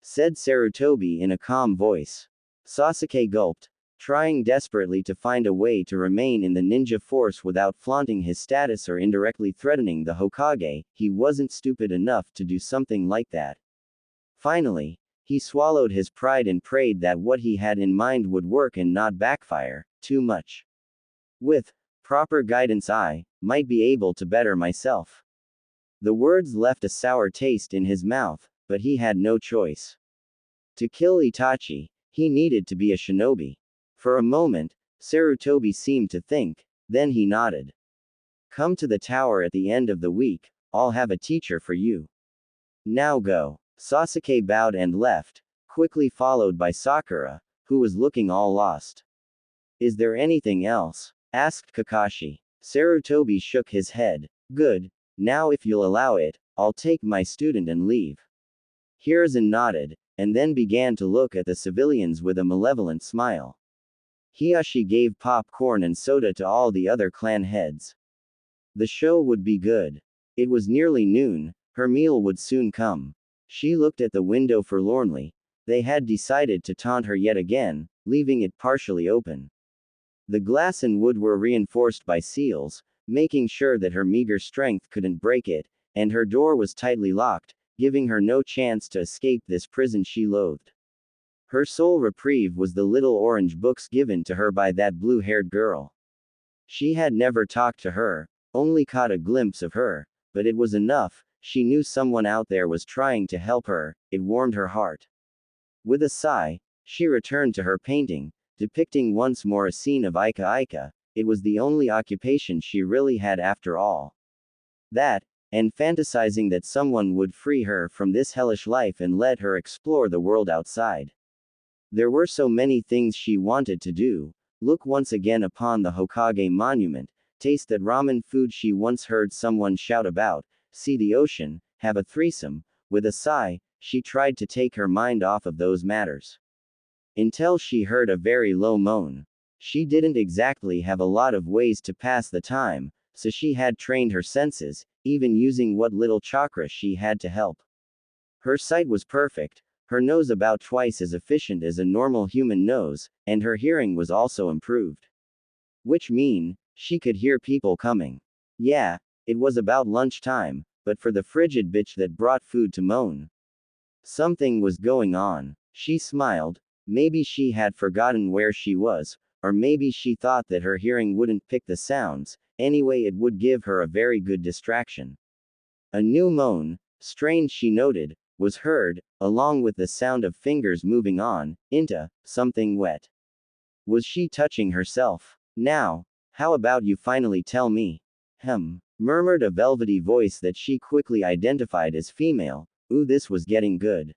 Said Sarutobi in a calm voice. Sasuke gulped, trying desperately to find a way to remain in the ninja force without flaunting his status or indirectly threatening the Hokage. He wasn't stupid enough to do something like that. Finally, he swallowed his pride and prayed that what he had in mind would work and not backfire too much. With proper guidance, I might be able to better myself. The words left a sour taste in his mouth, but he had no choice. To kill Itachi, he needed to be a shinobi. For a moment, Sarutobi seemed to think, then he nodded. Come to the tower at the end of the week, I'll have a teacher for you. Now go. Sasuke bowed and left, quickly followed by Sakura, who was looking all lost. Is there anything else? Asked Kakashi. Sarutobi shook his head. Good. Now if you'll allow it, I'll take my student and leave. Hiruzen nodded, and then began to look at the civilians with a malevolent smile. Hiyashi gave popcorn and soda to all the other clan heads. The show would be good. It was nearly noon, her meal would soon come. She looked at the window forlornly. They had decided to taunt her yet again, leaving it partially open. The glass and wood were reinforced by seals, making sure that her meager strength couldn't break it, and her door was tightly locked, giving her no chance to escape this prison she loathed. Her sole reprieve was the little orange books given to her by that blue-haired girl. She had never talked to her, only caught a glimpse of her, but it was enough. She knew someone out there was trying to help her. It warmed her heart. With a sigh, she returned to her painting, depicting once more a scene of Ika Ika. It was the only occupation she really had after all. That, and fantasizing that someone would free her from this hellish life and let her explore the world outside. There were so many things she wanted to do. Look once again upon the Hokage monument, taste that ramen food she once heard someone shout about, see the ocean, have a threesome. With a sigh, she tried to take her mind off of those matters. Until she heard a very low moan. She didn't exactly have a lot of ways to pass the time, so she had trained her senses, even using what little chakra she had to help. Her sight was perfect, her nose about twice as efficient as a normal human nose, and her hearing was also improved. Which mean, she could hear people coming. Yeah, it was about lunchtime, but for the frigid bitch that brought food to moan. Something was going on. She smiled. Maybe she had forgotten where she was, or maybe she thought that her hearing wouldn't pick the sounds. Anyway, it would give her a very good distraction. A new moan, strange she noted, was heard, along with the sound of fingers moving on, into, something wet. Was she touching herself? Now, how about you finally tell me? Murmured a velvety voice that she quickly identified as female. Ooh, this was getting good.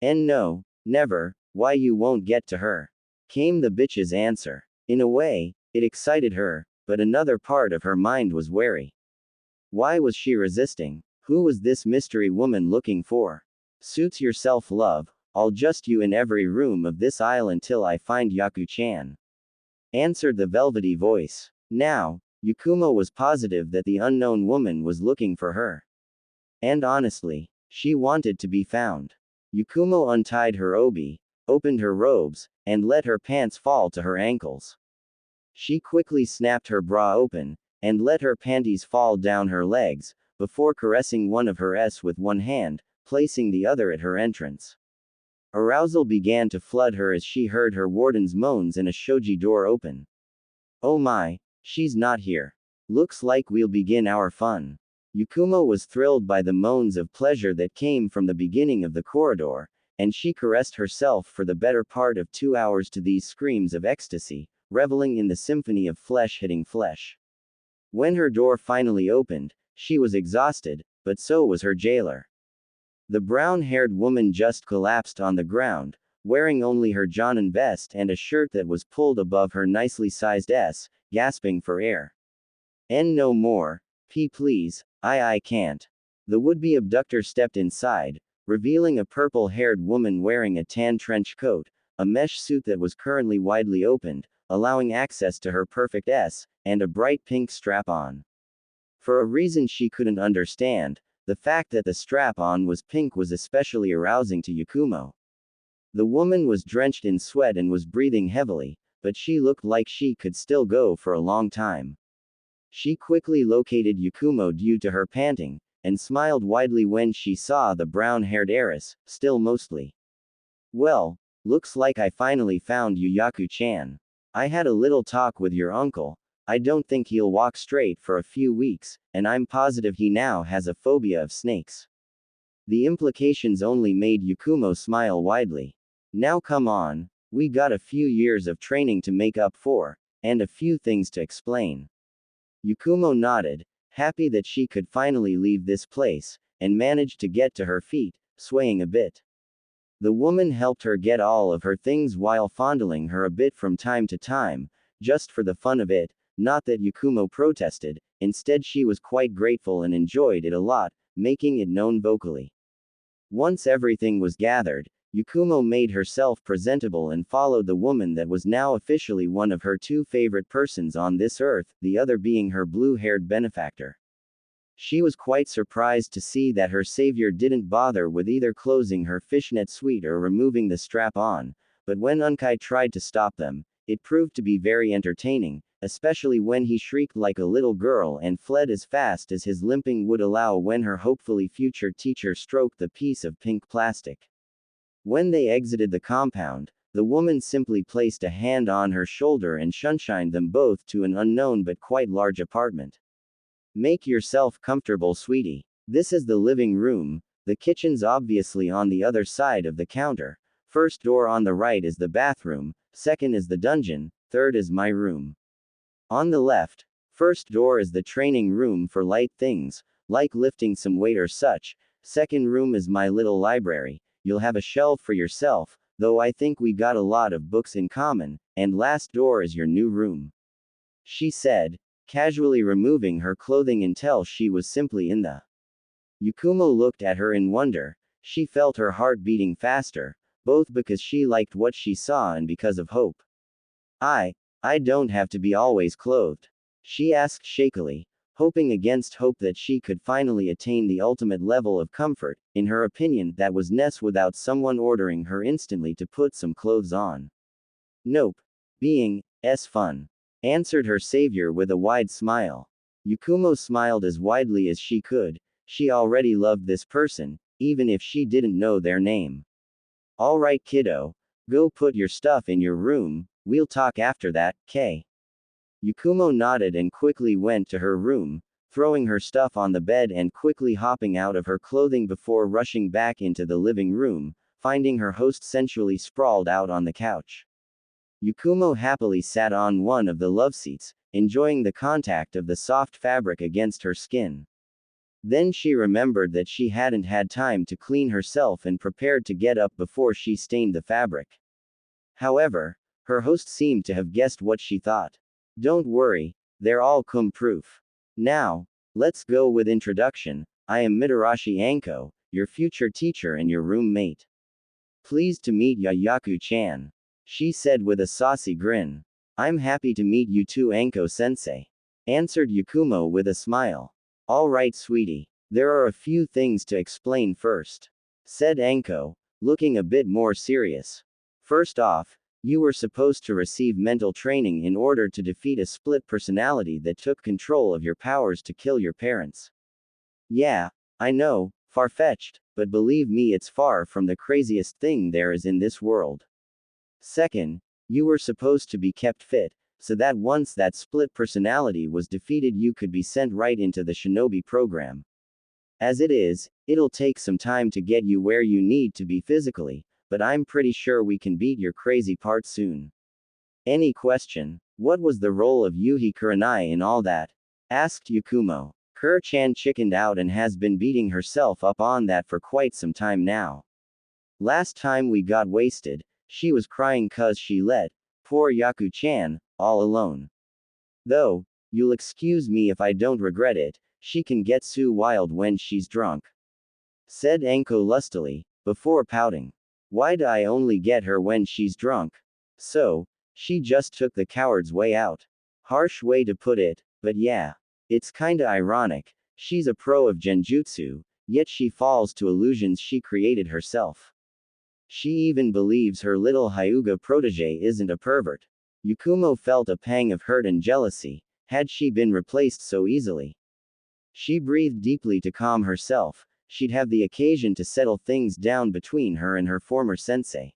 And no, never, why you won't get to her. Came the bitch's answer. In a way, it excited her, but another part of her mind was wary. Why was she resisting? Who was this mystery woman looking for? Suits yourself, love, I'll just you in every room of this isle until I find Yaku-chan. Answered the velvety voice. Now, Yakumo was positive that the unknown woman was looking for her. And honestly, she wanted to be found. Yakumo untied her obi, opened her robes, and let her pants fall to her ankles. She quickly snapped her bra open, and let her panties fall down her legs, before caressing one of her s with one hand, placing the other at her entrance. Arousal began to flood her as she heard her warden's moans and a shoji door open. Oh my, she's not here. Looks like we'll begin our fun. Yakumo was thrilled by the moans of pleasure that came from the beginning of the corridor, and she caressed herself for the better part of 2 hours to these screams of ecstasy, reveling in the symphony of flesh hitting flesh. When her door finally opened, she was exhausted, but so was her jailer. The brown-haired woman just collapsed on the ground, wearing only her jonin vest and a shirt that was pulled above her nicely sized s, gasping for air. And no more. Please, I can't. The would-be abductor stepped inside, revealing a purple-haired woman wearing a tan trench coat, a mesh suit that was currently widely opened, allowing access to her perfect s, and a bright pink strap-on. For a reason she couldn't understand, the fact that the strap-on was pink was especially arousing to Yakumo. The woman was drenched in sweat and was breathing heavily, but she looked like she could still go for a long time. She quickly located Yakumo due to her panting, and smiled widely when she saw the brown-haired heiress, still mostly. Well, looks like I finally found you, Yaku-chan. I had a little talk with your uncle. I don't think he'll walk straight for a few weeks, and I'm positive he now has a phobia of snakes. The implications only made Yakumo smile widely. Now come on, we got a few years of training to make up for, and a few things to explain. Yakumo nodded, happy that she could finally leave this place, and managed to get to her feet, swaying a bit. The woman helped her get all of her things while fondling her a bit from time to time, just for the fun of it. Not that Yakumo protested, instead she was quite grateful and enjoyed it a lot, making it known vocally. Once everything was gathered, Yakumo made herself presentable and followed the woman that was now officially one of her 2 favorite persons on this earth, the other being her blue-haired benefactor. She was quite surprised to see that her savior didn't bother with either closing her fishnet suite or removing the strap-on, but when Unkai tried to stop them, it proved to be very entertaining, especially when he shrieked like a little girl and fled as fast as his limping would allow when her hopefully future teacher stroked the piece of pink plastic. When they exited the compound, the woman simply placed a hand on her shoulder and shunshined them both to an unknown but quite large apartment. Make yourself comfortable, sweetie. This is the living room. The kitchen's obviously on the other side of the counter. First door on the right is the bathroom, second is the dungeon, third is my room. On the left, first door is the training room for light things, like lifting some weight or such. Second room is my little library. You'll have a shelf for yourself, though I think we got a lot of books in common, and last door is your new room. She said, casually removing her clothing until she was simply in the. Yakumo looked at her in wonder. She felt her heart beating faster, both because she liked what she saw and because of hope. I don't have to be always clothed. She asked shakily, hoping against hope that she could finally attain the ultimate level of comfort, in her opinion, that was ness without someone ordering her instantly to put some clothes on. Nope. Being fun, answered her savior with a wide smile. Yakumo smiled as widely as she could. She already loved this person, even if she didn't know their name. Alright, kiddo. Go put your stuff in your room, we'll talk after that, K. Yakumo nodded and quickly went to her room, throwing her stuff on the bed and quickly hopping out of her clothing before rushing back into the living room, finding her host sensually sprawled out on the couch. Yakumo happily sat on one of the love seats, enjoying the contact of the soft fabric against her skin. Then she remembered that she hadn't had time to clean herself and prepared to get up before she stained the fabric. However, her host seemed to have guessed what she thought. Don't worry, they're all cum-proof. Now, let's go with introduction. I am Mitarashi Anko, your future teacher and your roommate. Pleased to meet Yayaku-chan. She said with a saucy grin. I'm happy to meet you too, Anko-sensei. Answered Yakumo with a smile. All right, sweetie. There are a few things to explain first. Said Anko, looking a bit more serious. First off, you were supposed to receive mental training in order to defeat a split personality that took control of your powers to kill your parents. Yeah, I know, far-fetched, but believe me, it's far from the craziest thing there is in this world. Second, you were supposed to be kept fit, so that once that split personality was defeated you could be sent right into the shinobi program. As it is, it'll take some time to get you where you need to be physically, but I'm pretty sure we can beat your crazy part soon. Any question? What was the role of Yuhi Kurenai in all that? Asked Yakumo. Kur-chan chickened out and has been beating herself up on that for quite some time now. Last time we got wasted, she was crying 'cause she let poor Yaku-chan all alone. Though, you'll excuse me if I don't regret it, she can get so wild when she's drunk. Said Anko lustily, before pouting. Why'd I only get her when she's drunk? So, she just took the coward's way out. Harsh way to put it, but yeah. It's kinda ironic. She's a pro of genjutsu, yet she falls to illusions she created herself. She even believes her little Hyuga protege isn't a pervert. Yakumo felt a pang of hurt and jealousy. Had she been replaced so easily? She breathed deeply to calm herself. She'd have the occasion to settle things down between her and her former sensei.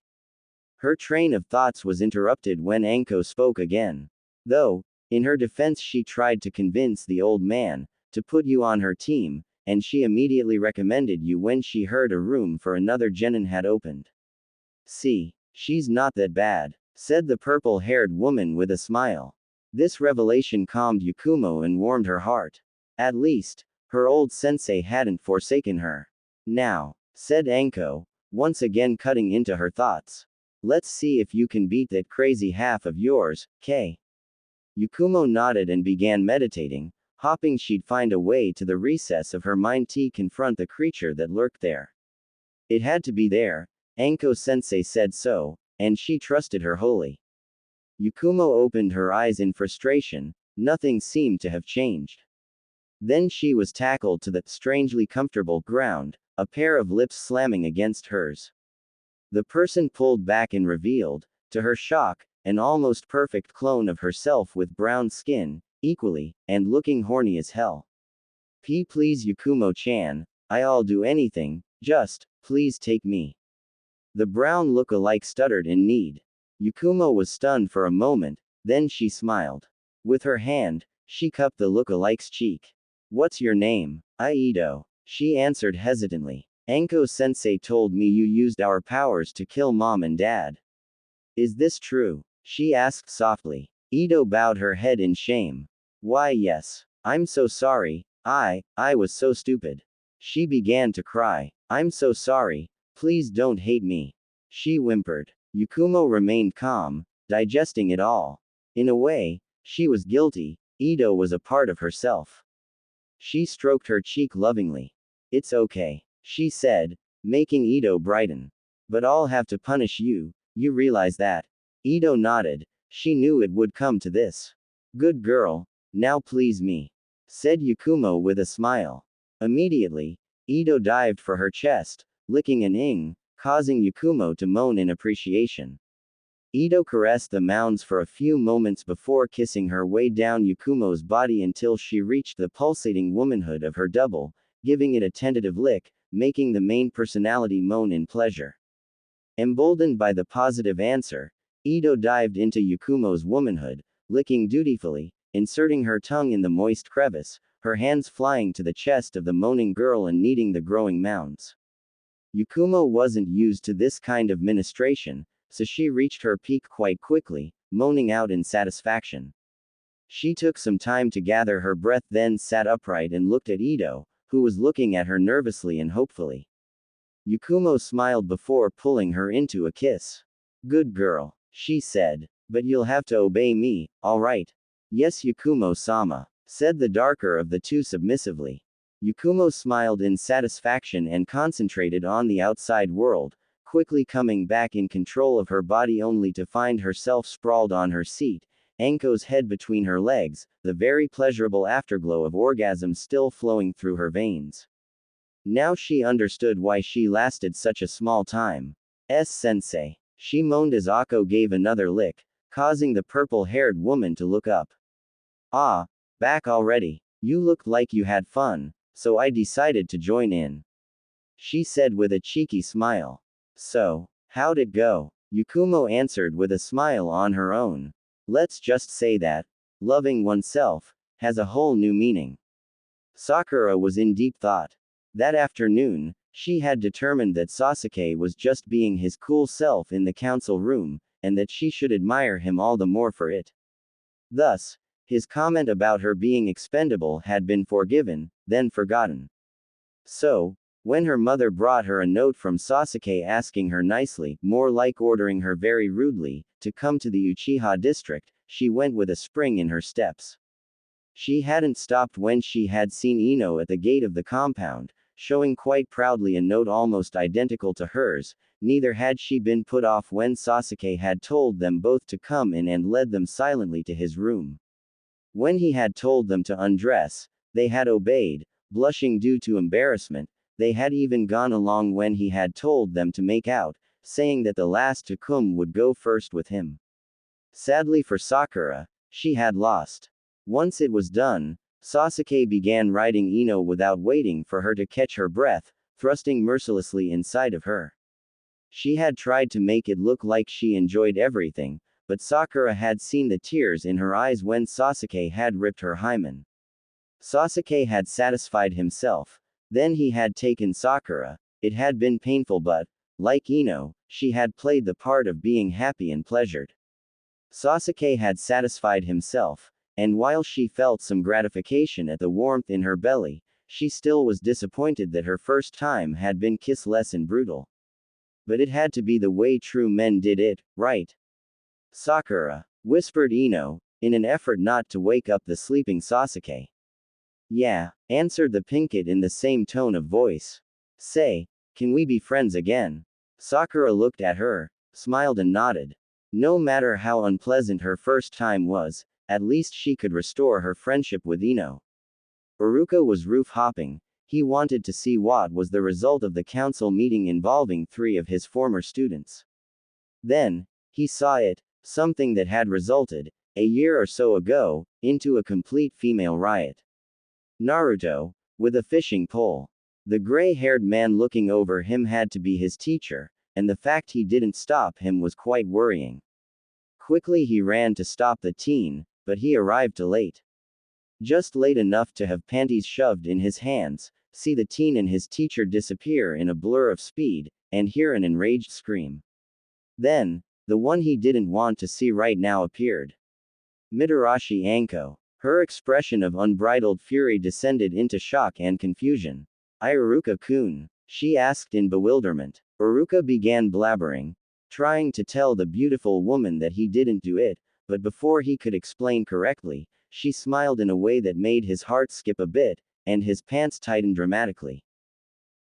Her train of thoughts was interrupted when Anko spoke again. Though, in her defense, she tried to convince the old man to put you on her team, and she immediately recommended you when she heard a room for another genin had opened. See, she's not that bad, said the purple-haired woman with a smile. This revelation calmed Yakumo and warmed her heart. At least, her old sensei hadn't forsaken her. Now, said Anko, once again cutting into her thoughts. Let's see if you can beat that crazy half of yours, K. Yakumo nodded and began meditating, hoping she'd find a way to the recess of her mind to confront the creature that lurked there. It had to be there, Anko-sensei said so, and she trusted her wholly. Yakumo opened her eyes in frustration. Nothing seemed to have changed. Then she was tackled to the strangely comfortable ground, a pair of lips slamming against hers. The person pulled back and revealed, to her shock, an almost perfect clone of herself with brown skin, equally, and looking horny as hell. Please Yakumo-chan, I'll do anything, just, please take me. The brown look-alike stuttered in need. Yakumo was stunned for a moment, then she smiled. With her hand, she cupped the look-alike's cheek. What's your name? Ito. She answered hesitantly. Anko-sensei told me you used our powers to kill mom and dad. Is this true? She asked softly. Ito bowed her head in shame. Why yes. I'm so sorry, I was so stupid. She began to cry. I'm so sorry, please don't hate me. She whimpered. Yakumo remained calm, digesting it all. In a way, she was guilty, Ito was a part of herself. She stroked her cheek lovingly. It's okay, she said, making Ito brighten. But I'll have to punish you, you realize that? Ito nodded, she knew it would come to this. Good girl, now please me, said Yakumo with a smile. Immediately, Ito dived for her chest, licking an ing, causing Yakumo to moan in appreciation. Ito caressed the mounds for a few moments before kissing her way down Yakumo's body until she reached the pulsating womanhood of her double, giving it a tentative lick, making the main personality moan in pleasure. Emboldened by the positive answer, Ito dived into Yakumo's womanhood, licking dutifully, inserting her tongue in the moist crevice, her hands flying to the chest of the moaning girl and kneading the growing mounds. Yakumo wasn't used to this kind of ministration, so she reached her peak quite quickly, moaning out in satisfaction. She took some time to gather her breath, then sat upright and looked at Ito, who was looking at her nervously and hopefully. Yakumo smiled before pulling her into a kiss. Good girl, she said, but you'll have to obey me, alright? Yes, Yakumo-sama, said the darker of the two submissively. Yakumo smiled in satisfaction and concentrated on the outside world, quickly coming back in control of her body only to find herself sprawled on her seat, Anko's head between her legs, the very pleasurable afterglow of orgasm still flowing through her veins. Now she understood why she lasted such a small time. Sensei. She moaned as Akko gave another lick, causing the purple-haired woman to look up. Ah, back already. You looked like you had fun, so I decided to join in. She said with a cheeky smile. So, how'd it go? Yakumo answered with a smile on her own. Let's just say that loving oneself has a whole new meaning. Sakura was in deep thought. That afternoon, she had determined that Sasuke was just being his cool self in the council room, and that she should admire him all the more for it. Thus, his comment about her being expendable had been forgiven, then forgotten. So, when her mother brought her a note from Sasuke asking her nicely, more like ordering her very rudely, to come to the Uchiha district, she went with a spring in her steps. She hadn't stopped when she had seen Ino at the gate of the compound, showing quite proudly a note almost identical to hers, neither had she been put off when Sasuke had told them both to come in and led them silently to his room. When he had told them to undress, they had obeyed, blushing due to embarrassment. They had even gone along when he had told them to make out, saying that the last to come would go first with him. Sadly for Sakura, she had lost. Once it was done, Sasuke began riding Ino without waiting for her to catch her breath, thrusting mercilessly inside of her. She had tried to make it look like she enjoyed everything, but Sakura had seen the tears in her eyes when Sasuke had ripped her hymen. Sasuke had satisfied himself. Then he had taken Sakura. It had been painful, but, like Ino, she had played the part of being happy and pleasured. Sasuke had satisfied himself, and while she felt some gratification at the warmth in her belly, she still was disappointed that her first time had been kissless and brutal. But it had to be the way true men did it, right? Sakura, whispered Ino, in an effort not to wake up the sleeping Sasuke. Yeah, answered the pinkett in the same tone of voice. Say, can we be friends again? Sakura looked at her, smiled and nodded. No matter how unpleasant her first time was, at least she could restore her friendship with Ino. Iruka was roof hopping. He wanted to see what was the result of the council meeting involving 3 of his former students. Then, he saw it, something that had resulted, a year or so ago, into a complete female riot. Naruto, with a fishing pole. The gray-haired man looking over him had to be his teacher, and the fact he didn't stop him was quite worrying. Quickly he ran to stop the teen, but he arrived too late. Just late enough to have panties shoved in his hands, see the teen and his teacher disappear in a blur of speed, and hear an enraged scream. Then, the one he didn't want to see right now appeared. Mitarashi Anko. Her expression of unbridled fury descended into shock and confusion. Iruka-kun, she asked in bewilderment. Iruka began blabbering, trying to tell the beautiful woman that he didn't do it, but before he could explain correctly, she smiled in a way that made his heart skip a bit, and his pants tightened dramatically.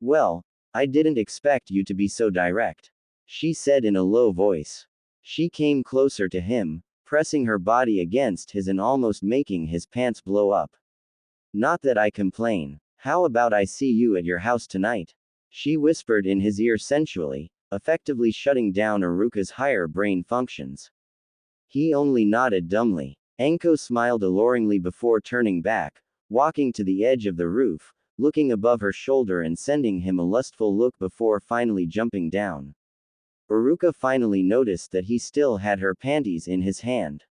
Well, I didn't expect you to be so direct, she said in a low voice. She came closer to him, pressing her body against his and almost making his pants blow up. Not that I complain. How about I see you at your house tonight? She whispered in his ear sensually, effectively shutting down Iruka's higher brain functions. He only nodded dumbly. Anko smiled alluringly before turning back, walking to the edge of the roof, looking above her shoulder and sending him a lustful look before finally jumping down. Iruka finally noticed that he still had her panties in his hand.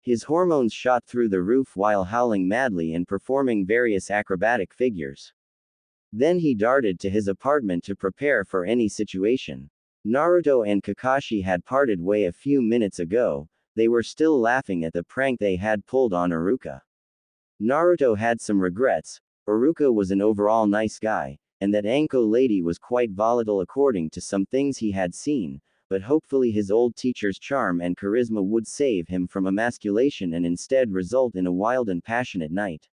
His hormones shot through the roof while howling madly and performing various acrobatic figures. Then he darted to his apartment to prepare for any situation. Naruto and Kakashi had parted way a few minutes ago. They were still laughing at the prank they had pulled on Iruka. Naruto had some regrets. Iruka was an overall nice guy, and that Anko lady was quite volatile according to some things he had seen, but hopefully his old teacher's charm and charisma would save him from emasculation and instead result in a wild and passionate night.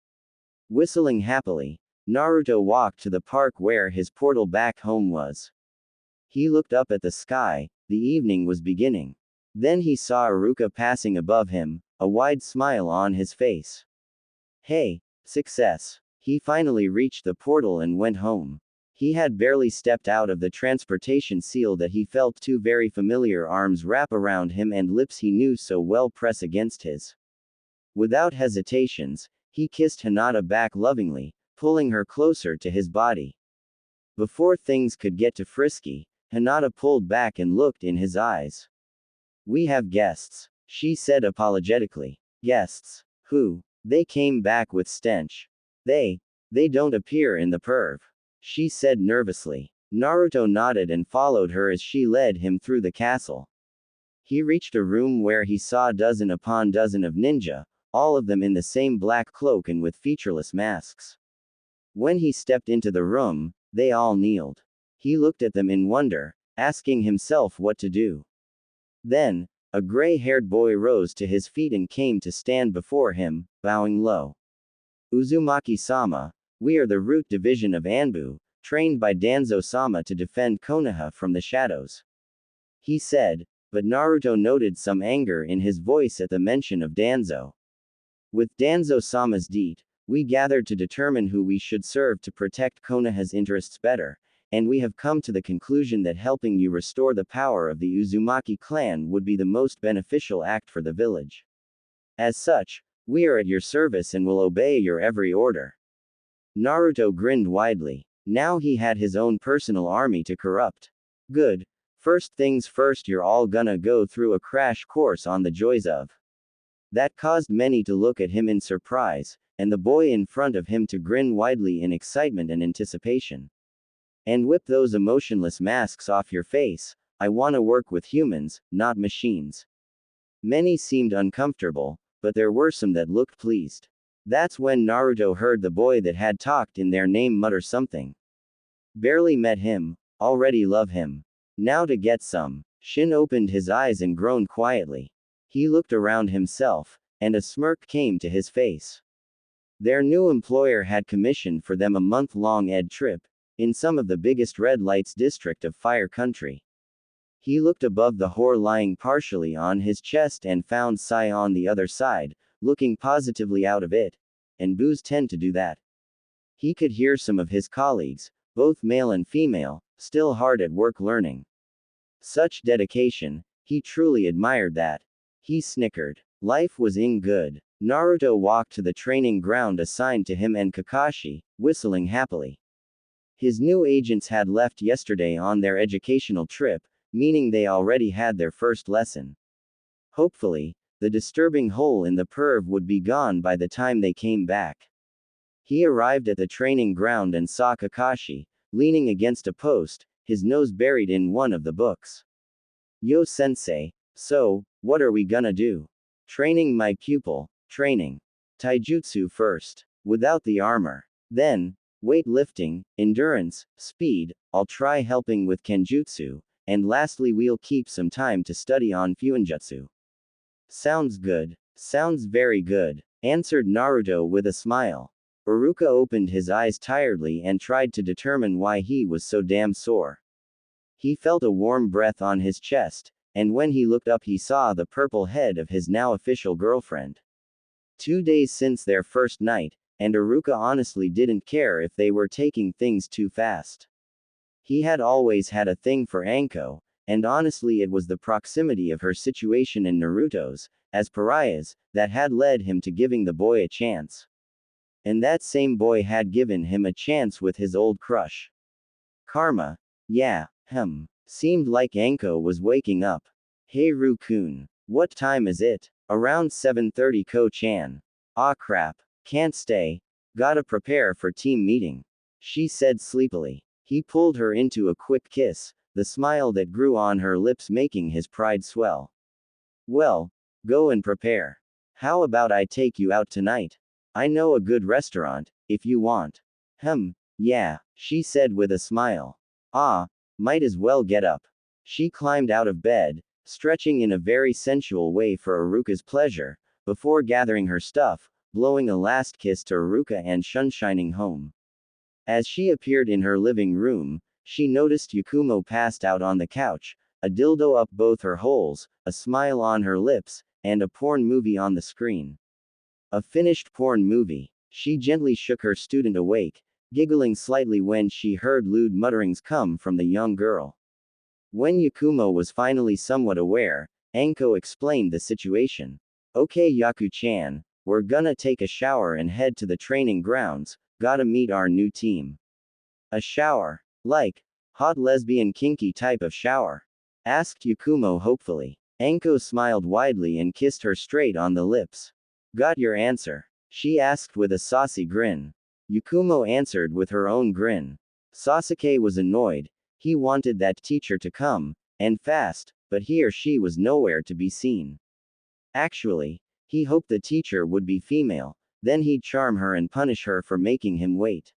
Whistling happily, Naruto walked to the park where his portal back home was. He looked up at the sky. The evening was beginning. Then he saw Iruka passing above him, a wide smile on his face. Hey, success. He finally reached the portal and went home. He had barely stepped out of the transportation seal that he felt two very familiar arms wrap around him and lips he knew so well press against his. Without hesitations, he kissed Hinata back lovingly, pulling her closer to his body. Before things could get too frisky, Hinata pulled back and looked in his eyes. We have guests, she said apologetically. Guests? Who? They came back with stench. They don't appear in the perv, she said nervously. Naruto nodded and followed her as she led him through the castle. He reached a room where he saw dozen upon dozen of ninja, all of them in the same black cloak and with featureless masks. When he stepped into the room, they all kneeled. He looked at them in wonder, asking himself what to do. Then, a gray-haired boy rose to his feet and came to stand before him, bowing low. Uzumaki-sama, we are the root division of Anbu, trained by Danzo-sama to defend Konoha from the shadows, he said, but Naruto noted some anger in his voice at the mention of Danzo. With Danzo-sama's deed, we gathered to determine who we should serve to protect Konoha's interests better, and we have come to the conclusion that helping you restore the power of the Uzumaki clan would be the most beneficial act for the village. As such, we are at your service and will obey your every order. Naruto grinned widely. Now he had his own personal army to corrupt. Good. First things first, you're all gonna go through a crash course on the joys of. That caused many to look at him in surprise, and the boy in front of him to grin widely in excitement and anticipation. And whip those emotionless masks off your face. I wanna work with humans, not machines. Many seemed uncomfortable, but there were some that looked pleased. That's when Naruto heard the boy that had talked in their name mutter something. Barely met him, already love him. Now to get some. Shin opened his eyes and groaned quietly. He looked around himself, and a smirk came to his face. Their new employer had commissioned for them a month-long ed trip, in some of the biggest red lights district of Fire Country. He looked above the whore lying partially on his chest and found Sai on the other side, looking positively out of it, and boos tend to do that. He could hear some of his colleagues, both male and female, still hard at work learning. Such dedication, he truly admired that. He snickered. Life was in good. Naruto walked to the training ground assigned to him and Kakashi, whistling happily. His new agents had left yesterday on their educational trip, meaning they already had their first lesson. Hopefully, the disturbing hole in the perv would be gone by the time they came back. He arrived at the training ground and saw Kakashi, leaning against a post, his nose buried in one of the books. Yo sensei, so, what are we gonna do? Training my pupil, training. Taijutsu first. Without the armor. Then, weightlifting, endurance, speed, I'll try helping with kenjutsu, and lastly we'll keep some time to study on fuinjutsu. Sounds good. Sounds very good, answered Naruto with a smile. Iruka opened his eyes tiredly and tried to determine why he was so damn sore. He felt a warm breath on his chest, and when he looked up he saw the purple head of his now official girlfriend. 2 days since their first night, and Iruka honestly didn't care if they were taking things too fast. He had always had a thing for Anko, and honestly it was the proximity of her situation and Naruto's, as pariahs, that had led him to giving the boy a chance. And that same boy had given him a chance with his old crush. Karma. Yeah, seemed like Anko was waking up. Hey Ru-kun. What time is it? Around 7:30 Ko-chan. Ah crap. Can't stay. Gotta prepare for team meeting. She said sleepily. He pulled her into a quick kiss, the smile that grew on her lips making his pride swell. Well, go and prepare. How about I take you out tonight? I know a good restaurant, if you want. Yeah, she said with a smile. Ah, might as well get up. She climbed out of bed, stretching in a very sensual way for Iruka's pleasure, before gathering her stuff, blowing a last kiss to Iruka and sunshining home. As she appeared in her living room, she noticed Yakumo passed out on the couch, a dildo up both her holes, a smile on her lips, and a porn movie on the screen. A finished porn movie. She gently shook her student awake, giggling slightly when she heard lewd mutterings come from the young girl. When Yakumo was finally somewhat aware, Anko explained the situation. Okay Yaku-chan, we're gonna take a shower and head to the training grounds, gotta meet our new team. A shower? Like, hot lesbian kinky type of shower? Asked Yakumo hopefully. Anko smiled widely and kissed her straight on the lips. Got your answer? She asked with a saucy grin. Yakumo answered with her own grin. Sasuke was annoyed. He wanted that teacher to come, and fast, but he or she was nowhere to be seen. Actually, he hoped the teacher would be female, then he'd charm her and punish her for making him wait.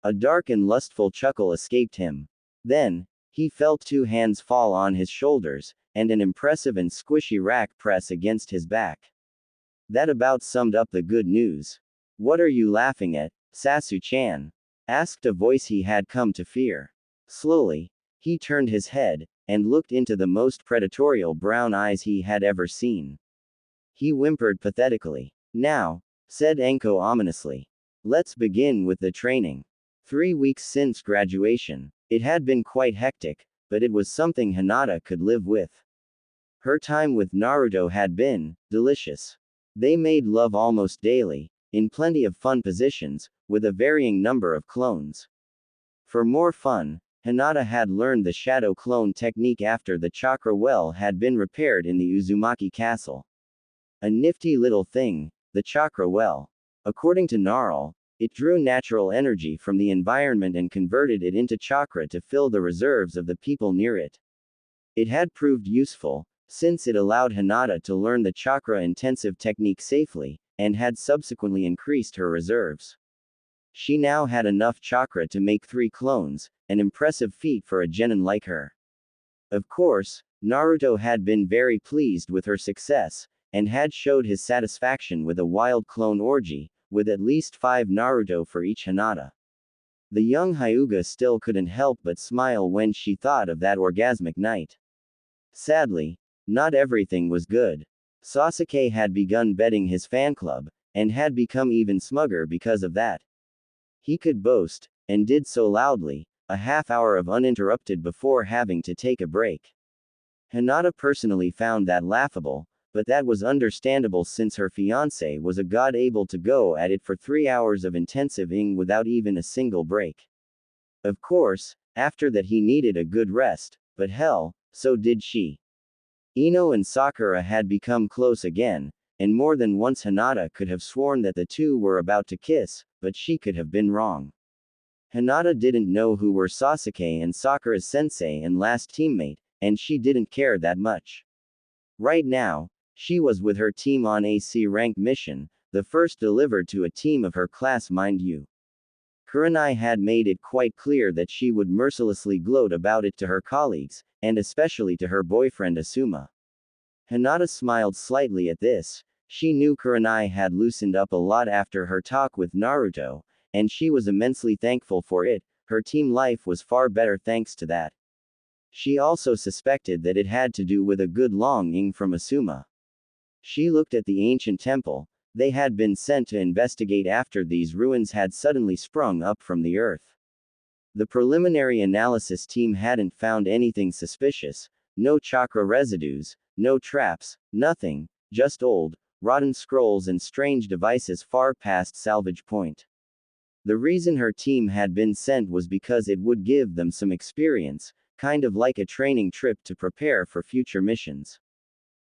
A dark and lustful chuckle escaped him. Then, he felt 2 hands fall on his shoulders, and an impressive and squishy rack press against his back. That about summed up the good news. What are you laughing at, Sasu-chan? Asked a voice he had come to fear. Slowly, he turned his head, and looked into the most predatorial brown eyes he had ever seen. He whimpered pathetically. Now, said Anko ominously. Let's begin with the training. 3 weeks since graduation. It had been quite hectic, but it was something Hinata could live with. Her time with Naruto had been delicious. They made love almost daily, in plenty of fun positions, with a varying number of clones. For more fun, Hinata had learned the shadow clone technique after the chakra well had been repaired in the Uzumaki castle. A nifty little thing, the chakra well. According to Gnarl, it drew natural energy from the environment and converted it into chakra to fill the reserves of the people near it. It had proved useful, since it allowed Hinata to learn the chakra-intensive technique safely, and had subsequently increased her reserves. She now had enough chakra to make 3 clones, an impressive feat for a genin like her. Of course, Naruto had been very pleased with her success, and had showed his satisfaction with a wild clone orgy, with at least 5 Naruto for each Hinata. The young Hyuga still couldn't help but smile when she thought of that orgasmic night. Sadly, not everything was good. Sasuke had begun betting his fan club, and had become even smugger because of that. He could boast, and did so loudly, a half-hour of uninterrupted before having to take a break. Hinata personally found that laughable, but that was understandable since her fiancé was a god able to go at it for 3 hours of intensive ing without even a single break. Of course, after that he needed a good rest, but hell, so did she. Ino and Sakura had become close again, and more than once Hinata could have sworn that the two were about to kiss, but she could have been wrong. Hinata didn't know who were Sasuke and Sakura's sensei and last teammate, and she didn't care that much. Right now, she was with her team on a C-rank mission, the first delivered to a team of her class, mind you. Kurenai had made it quite clear that she would mercilessly gloat about it to her colleagues, and especially to her boyfriend Asuma. Hinata smiled slightly at this. She knew Kurenai had loosened up a lot after her talk with Naruto, and she was immensely thankful for it. Her team life was far better thanks to that. She also suspected that it had to do with a good longing from Asuma. She looked at the ancient temple. They had been sent to investigate after these ruins had suddenly sprung up from the earth. The preliminary analysis team hadn't found anything suspicious, no chakra residues, no traps, nothing, just old, rotten scrolls and strange devices far past salvage point. The reason her team had been sent was because it would give them some experience, kind of like a training trip to prepare for future missions.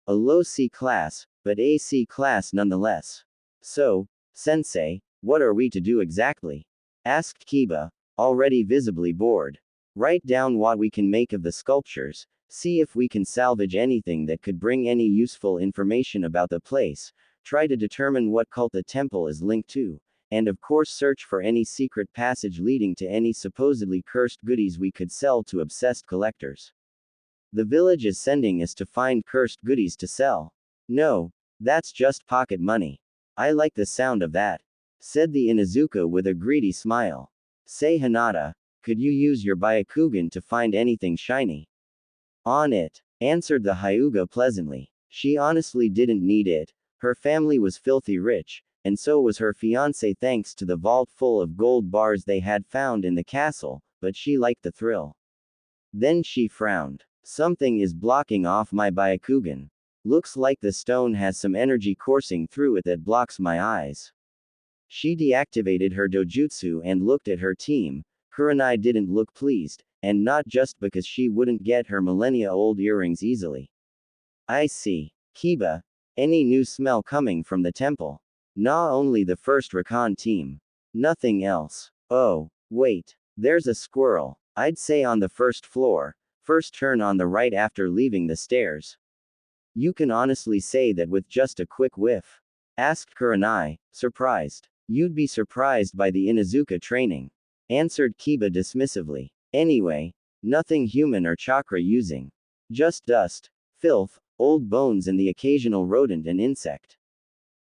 A low C class, but a C class nonetheless. So, Sensei, what are we to do exactly? Asked Kiba, already visibly bored. Write down what we can make of the sculptures, see if we can salvage anything that could bring any useful information about the place, try to determine what cult the temple is linked to, and of course search for any secret passage leading to any supposedly cursed goodies we could sell to obsessed collectors. The village is sending us to find cursed goodies to sell. No, that's just pocket money. I like the sound of that, said the Inuzuka with a greedy smile. Say Hinata, could you use your Byakugan to find anything shiny? On it, answered the Hyuga pleasantly. She honestly didn't need it. Her family was filthy rich, and so was her fiancé thanks to the vault full of gold bars they had found in the castle, but she liked the thrill. Then she frowned. Something is blocking off my Byakugan. Looks like the stone has some energy coursing through it that blocks my eyes. She deactivated her dojutsu and looked at her team. Kurenai didn't look pleased, and not just because she wouldn't get her millennia-old earrings easily. I see. Kiba, any new smell coming from the temple? Nah, only the first recon team. Nothing else. Oh, wait. There's a squirrel. I'd say on the first floor. First turn on the right after leaving the stairs. You can honestly say that with just a quick whiff? Asked Kurenai, surprised. You'd be surprised by the Inuzuka training. Answered Kiba dismissively. Anyway, nothing human or chakra using. Just dust, filth, old bones and the occasional rodent and insect.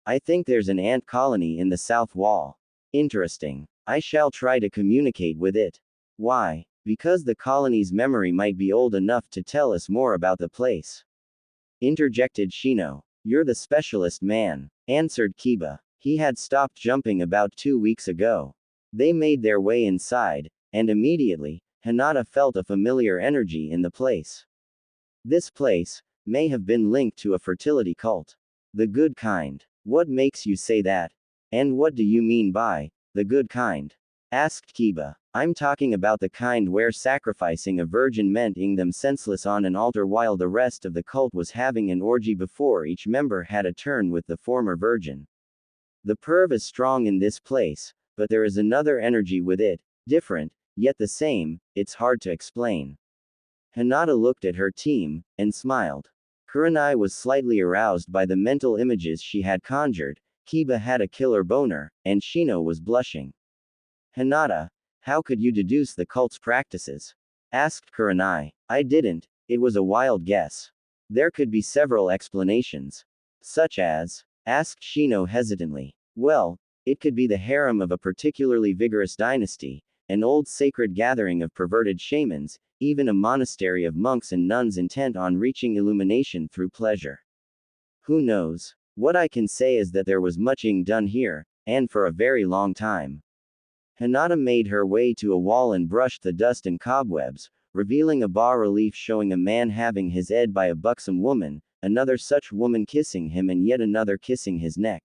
I think there's an ant colony in the south wall. Interesting. I shall try to communicate with it. Why? Because the colony's memory might be old enough to tell us more about the place. Interjected Shino. You're the specialist man, answered Kiba. He had stopped jumping about 2 weeks ago. They made their way inside, and immediately, Hinata felt a familiar energy in the place. This place may have been linked to a fertility cult. The good kind. What makes you say that? And what do you mean by the good kind? Asked Kiba. I'm talking about the kind where sacrificing a virgin meant ing them senseless on an altar while the rest of the cult was having an orgy before each member had a turn with the former virgin. The perv is strong in this place, but there is another energy with it, different, yet the same, it's hard to explain. Hinata looked at her team, and smiled. Kurenai was slightly aroused by the mental images she had conjured, Kiba had a killer boner, and Shino was blushing. Hinata, how could you deduce the cult's practices? Asked Kurenai. I didn't, it was a wild guess. There could be several explanations. Such as? Asked Shino hesitantly. Well, it could be the harem of a particularly vigorous dynasty, an old sacred gathering of perverted shamans, even a monastery of monks and nuns intent on reaching illumination through pleasure. Who knows? What I can say is that there was muching done here, and for a very long time. Hinata made her way to a wall and brushed the dust and cobwebs, revealing a bas-relief showing a man having his head by a buxom woman, another such woman kissing him and yet another kissing his neck.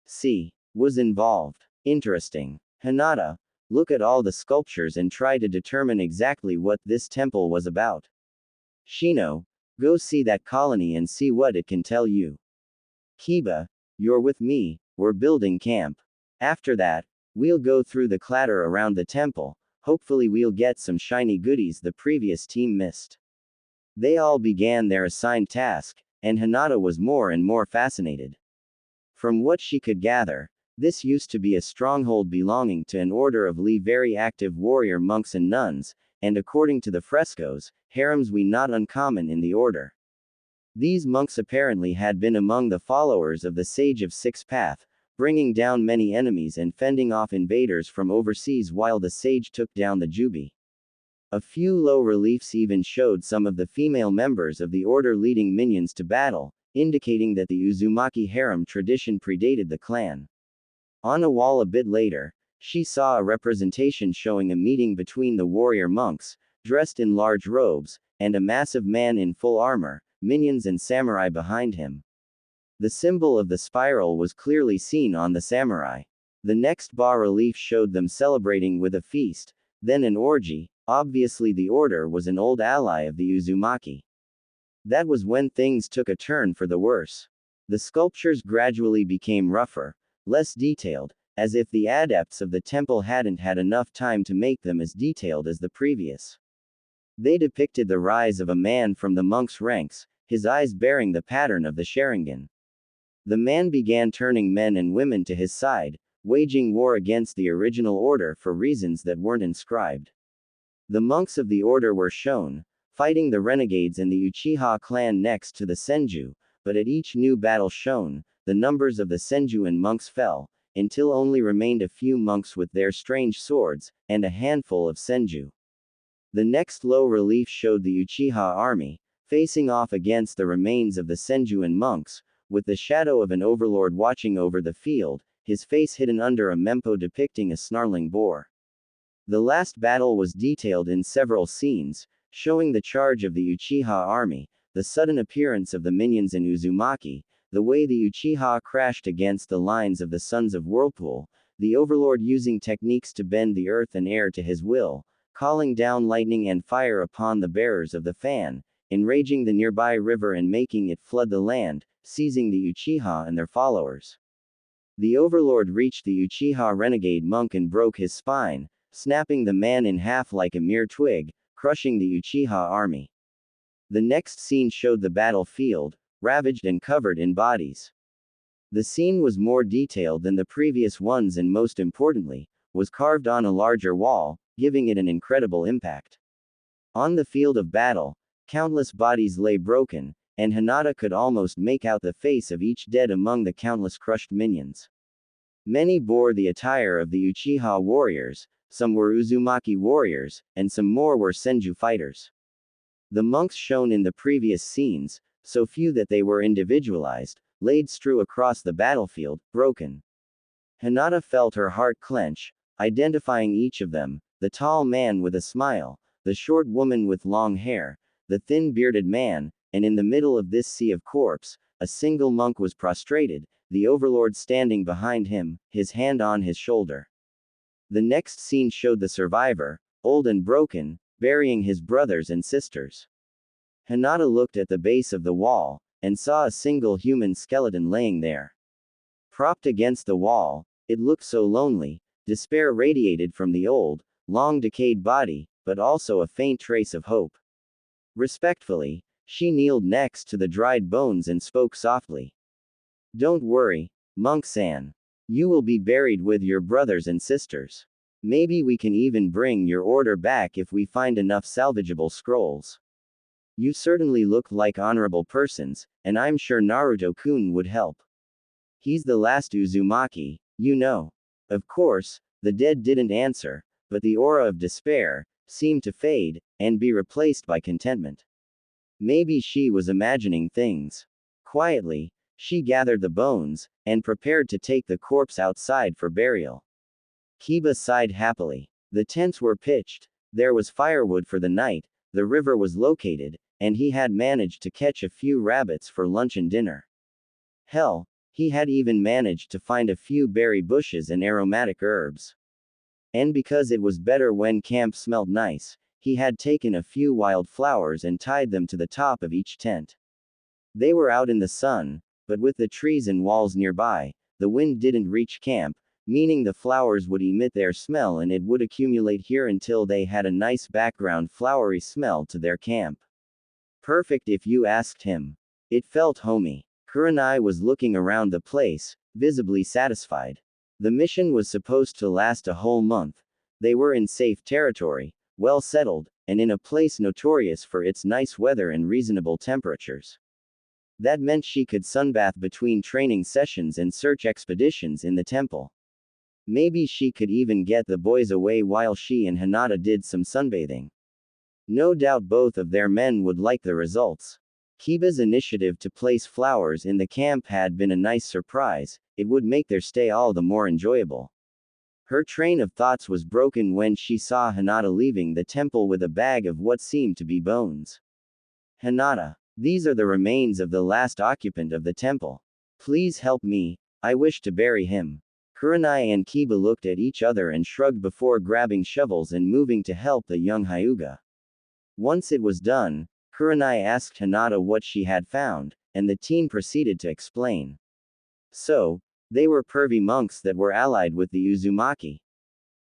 See, was involved. Interesting. Hinata, look at all the sculptures and try to determine exactly what this temple was about. Shino, go see that colony and see what it can tell you. Kiba, you're with me, we're building camp. After that, we'll go through the clatter around the temple, hopefully we'll get some shiny goodies the previous team missed. They all began their assigned task, and Hinata was more and more fascinated. From what she could gather, this used to be a stronghold belonging to an order of very active warrior monks and nuns, and according to the frescoes, harems were not uncommon in the order. These monks apparently had been among the followers of the Sage of Six Path, bringing down many enemies and fending off invaders from overseas while the sage took down the Jubi. A few low reliefs even showed some of the female members of the order leading minions to battle, indicating that the Uzumaki harem tradition predated the clan. On a wall a bit later, she saw a representation showing a meeting between the warrior monks, dressed in large robes, and a massive man in full armor, minions and samurai behind him. The symbol of the spiral was clearly seen on the samurai. The next bas-relief showed them celebrating with a feast, then an orgy. Obviously the order was an old ally of the Uzumaki. That was when things took a turn for the worse. The sculptures gradually became rougher, less detailed, as if the adepts of the temple hadn't had enough time to make them as detailed as the previous. They depicted the rise of a man from the monks' ranks, his eyes bearing the pattern of the Sharingan. The man began turning men and women to his side, waging war against the original order for reasons that weren't inscribed. The monks of the order were shown, fighting the renegades and the Uchiha clan next to the Senju, but at each new battle shown, the numbers of the Senju and monks fell, until only remained a few monks with their strange swords, and a handful of Senju. The next low relief showed the Uchiha army, facing off against the remains of the Senju and monks, with the shadow of an overlord watching over the field, his face hidden under a mempo depicting a snarling boar. The last battle was detailed in several scenes, showing the charge of the Uchiha army, the sudden appearance of the minions in Uzumaki, the way the Uchiha crashed against the lines of the Sons of Whirlpool, the overlord using techniques to bend the earth and air to his will, calling down lightning and fire upon the bearers of the fan, enraging the nearby river and making it flood the land, seizing the Uchiha and their followers. The overlord reached the Uchiha renegade monk and broke his spine, snapping the man in half like a mere twig, crushing the Uchiha army. The next scene showed the battlefield, ravaged and covered in bodies. The scene was more detailed than the previous ones and most importantly, was carved on a larger wall, giving it an incredible impact. On the field of battle, countless bodies lay broken, and Hinata could almost make out the face of each dead among the countless crushed minions. Many bore the attire of the Uchiha warriors, some were Uzumaki warriors, and some more were Senju fighters. The monks shown in the previous scenes, so few that they were individualized, laid strew across the battlefield, broken. Hinata felt her heart clench, identifying each of them, the tall man with a smile, the short woman with long hair, the thin bearded man, and in the middle of this sea of corpse, a single monk was prostrated, the overlord standing behind him, his hand on his shoulder. The next scene showed the survivor, old and broken, burying his brothers and sisters. Hinata looked at the base of the wall, and saw a single human skeleton laying there. Propped against the wall, it looked so lonely, despair radiated from the old, long decayed body, but also a faint trace of hope. Respectfully, she kneeled next to the dried bones and spoke softly. "Don't worry, monk-san. You will be buried with your brothers and sisters. Maybe we can even bring your order back if we find enough salvageable scrolls. You certainly look like honorable persons, and I'm sure Naruto-kun would help. He's the last Uzumaki, you know." Of course, the dead didn't answer, but the aura of despair seemed to fade, and be replaced by contentment. Maybe she was imagining things. Quietly, she gathered the bones, and prepared to take the corpse outside for burial. Kiba sighed happily. The tents were pitched, there was firewood for the night, the river was located, and he had managed to catch a few rabbits for lunch and dinner. Hell, he had even managed to find a few berry bushes and aromatic herbs. And because it was better when camp smelled nice, he had taken a few wild flowers and tied them to the top of each tent. They were out in the sun, but with the trees and walls nearby, the wind didn't reach camp, meaning the flowers would emit their smell and it would accumulate here until they had a nice background flowery smell to their camp. Perfect if you asked him. It felt homey. Kurenai was looking around the place, visibly satisfied. The mission was supposed to last a whole month. They were in safe territory, well settled, and in a place notorious for its nice weather and reasonable temperatures. That meant she could sunbath between training sessions and search expeditions in the temple. Maybe she could even get the boys away while she and Hinata did some sunbathing. No doubt both of their men would like the results. Kiba's initiative to place flowers in the camp had been a nice surprise. It would make their stay all the more enjoyable. Her train of thoughts was broken when she saw Hinata leaving the temple with a bag of what seemed to be bones. Hinata, these are the remains of the last occupant of the temple. Please help me, I wish to bury him. Kurenai and Kiba looked at each other and shrugged before grabbing shovels and moving to help the young Hyuga. Once it was done, Kurenai asked Hinata what she had found, and the team proceeded to explain. So, they were pervy monks that were allied with the Uzumaki.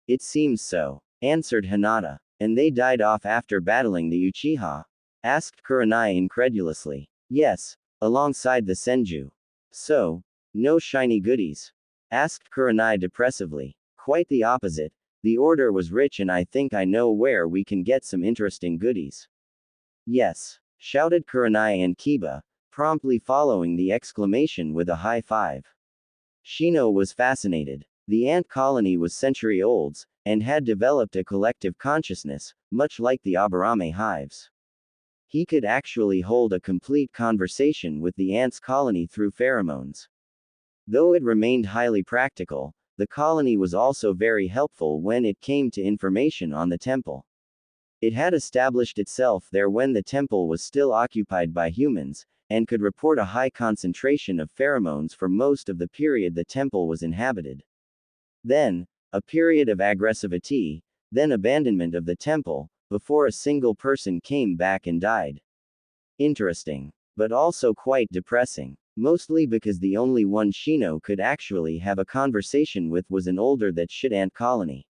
It seems so, answered Hinata. And they died off after battling the Uchiha? Asked Kurenai incredulously. Yes, alongside the Senju. So, no shiny goodies? Asked Kurenai depressively. Quite the opposite. The order was rich and I think I know where we can get some interesting goodies. Yes, shouted Kurenai and Kiba, promptly following the exclamation with a high five. Shino was fascinated. The ant colony was century-olds, and had developed a collective consciousness, much like the Aburame hives. He could actually hold a complete conversation with the ants' colony through pheromones. Though it remained highly practical, the colony was also very helpful when it came to information on the temple. It had established itself there when the temple was still occupied by humans, and could report a high concentration of pheromones for most of the period the temple was inhabited. Then, a period of aggressivity, then abandonment of the temple, before a single person came back and died. Interesting. But also quite depressing. Mostly because the only one Shino could actually have a conversation with was an older that shit ant colony.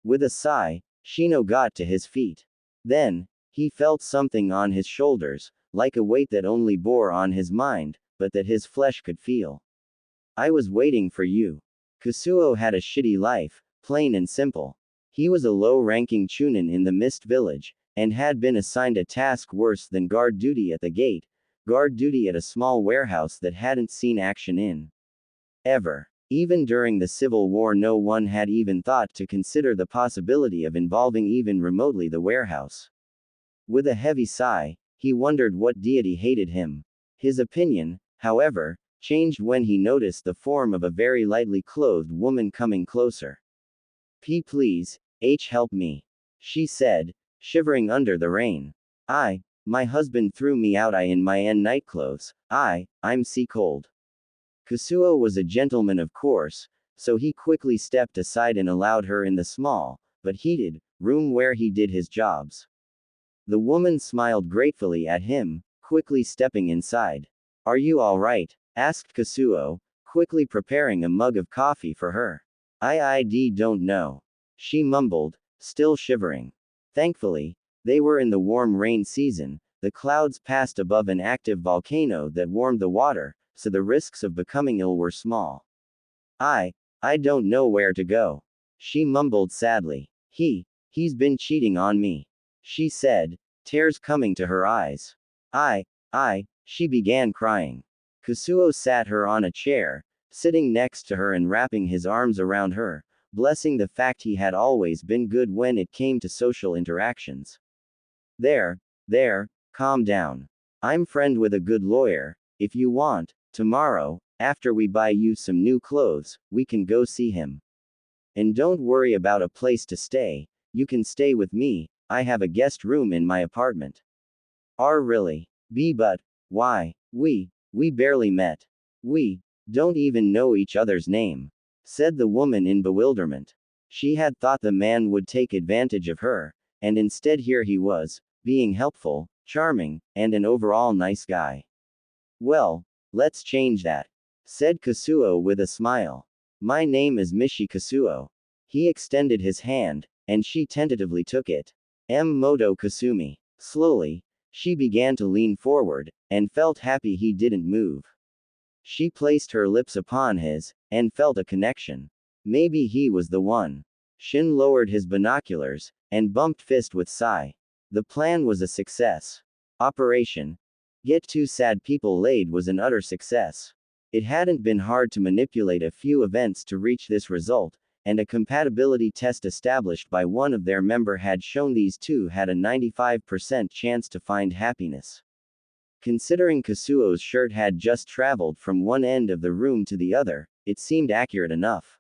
With a sigh, Shino got to his feet. Then, he felt something on his shoulders, like a weight that only bore on his mind, but that his flesh could feel. I was waiting for you. Kasuo had a shitty life, plain and simple. He was a low-ranking chunin in the Mist Village, and had been assigned a task worse than guard duty at the gate, guard duty at a small warehouse that hadn't seen action in ever. Even during the Civil War no one had even thought to consider the possibility of involving even remotely the warehouse. With a heavy sigh, he wondered what deity hated him. His opinion, however, changed when he noticed the form of a very lightly clothed woman coming closer. Please, help me. She said, shivering under the rain. My husband threw me out in my nightclothes. I'm sea cold. Kasuo was a gentleman of course, so he quickly stepped aside and allowed her in the small, but heated, room where he did his jobs. The woman smiled gratefully at him, quickly stepping inside. Are you alright? Asked Kasuo, quickly preparing a mug of coffee for her. I don't know. She mumbled, still shivering. Thankfully, they were in the warm rain season, the clouds passed above an active volcano that warmed the water, so the risks of becoming ill were small. I don't know where to go. She mumbled sadly. He's been cheating on me. She said, tears coming to her eyes. She began crying. Kasuo sat her on a chair, sitting next to her and wrapping his arms around her, blessing the fact he had always been good when it came to social interactions. There, calm down. I'm friend with a good lawyer. If you want, tomorrow, after we buy you some new clothes, we can go see him. And don't worry about a place to stay, you can stay with me, I have a guest room in my apartment. Really? But, why? We barely met. We don't even know each other's name, said the woman in bewilderment. She had thought the man would take advantage of her, and instead here he was, being helpful, charming, and an overall nice guy. Well, let's change that, said Kasuo with a smile. My name is Mishi Kasuo. He extended his hand, and she tentatively took it. Moto Kasumi. Slowly, she began to lean forward, and felt happy he didn't move. She placed her lips upon his, and felt a connection. Maybe he was the one. Shin lowered his binoculars, and bumped fist with sigh. The plan was a success. Operation Get Two Sad People Laid was an utter success. It hadn't been hard to manipulate a few events to reach this result, and a compatibility test established by one of their member had shown these two had a 95% chance to find happiness. Considering Kasuo's shirt had just traveled from one end of the room to the other, it seemed accurate enough.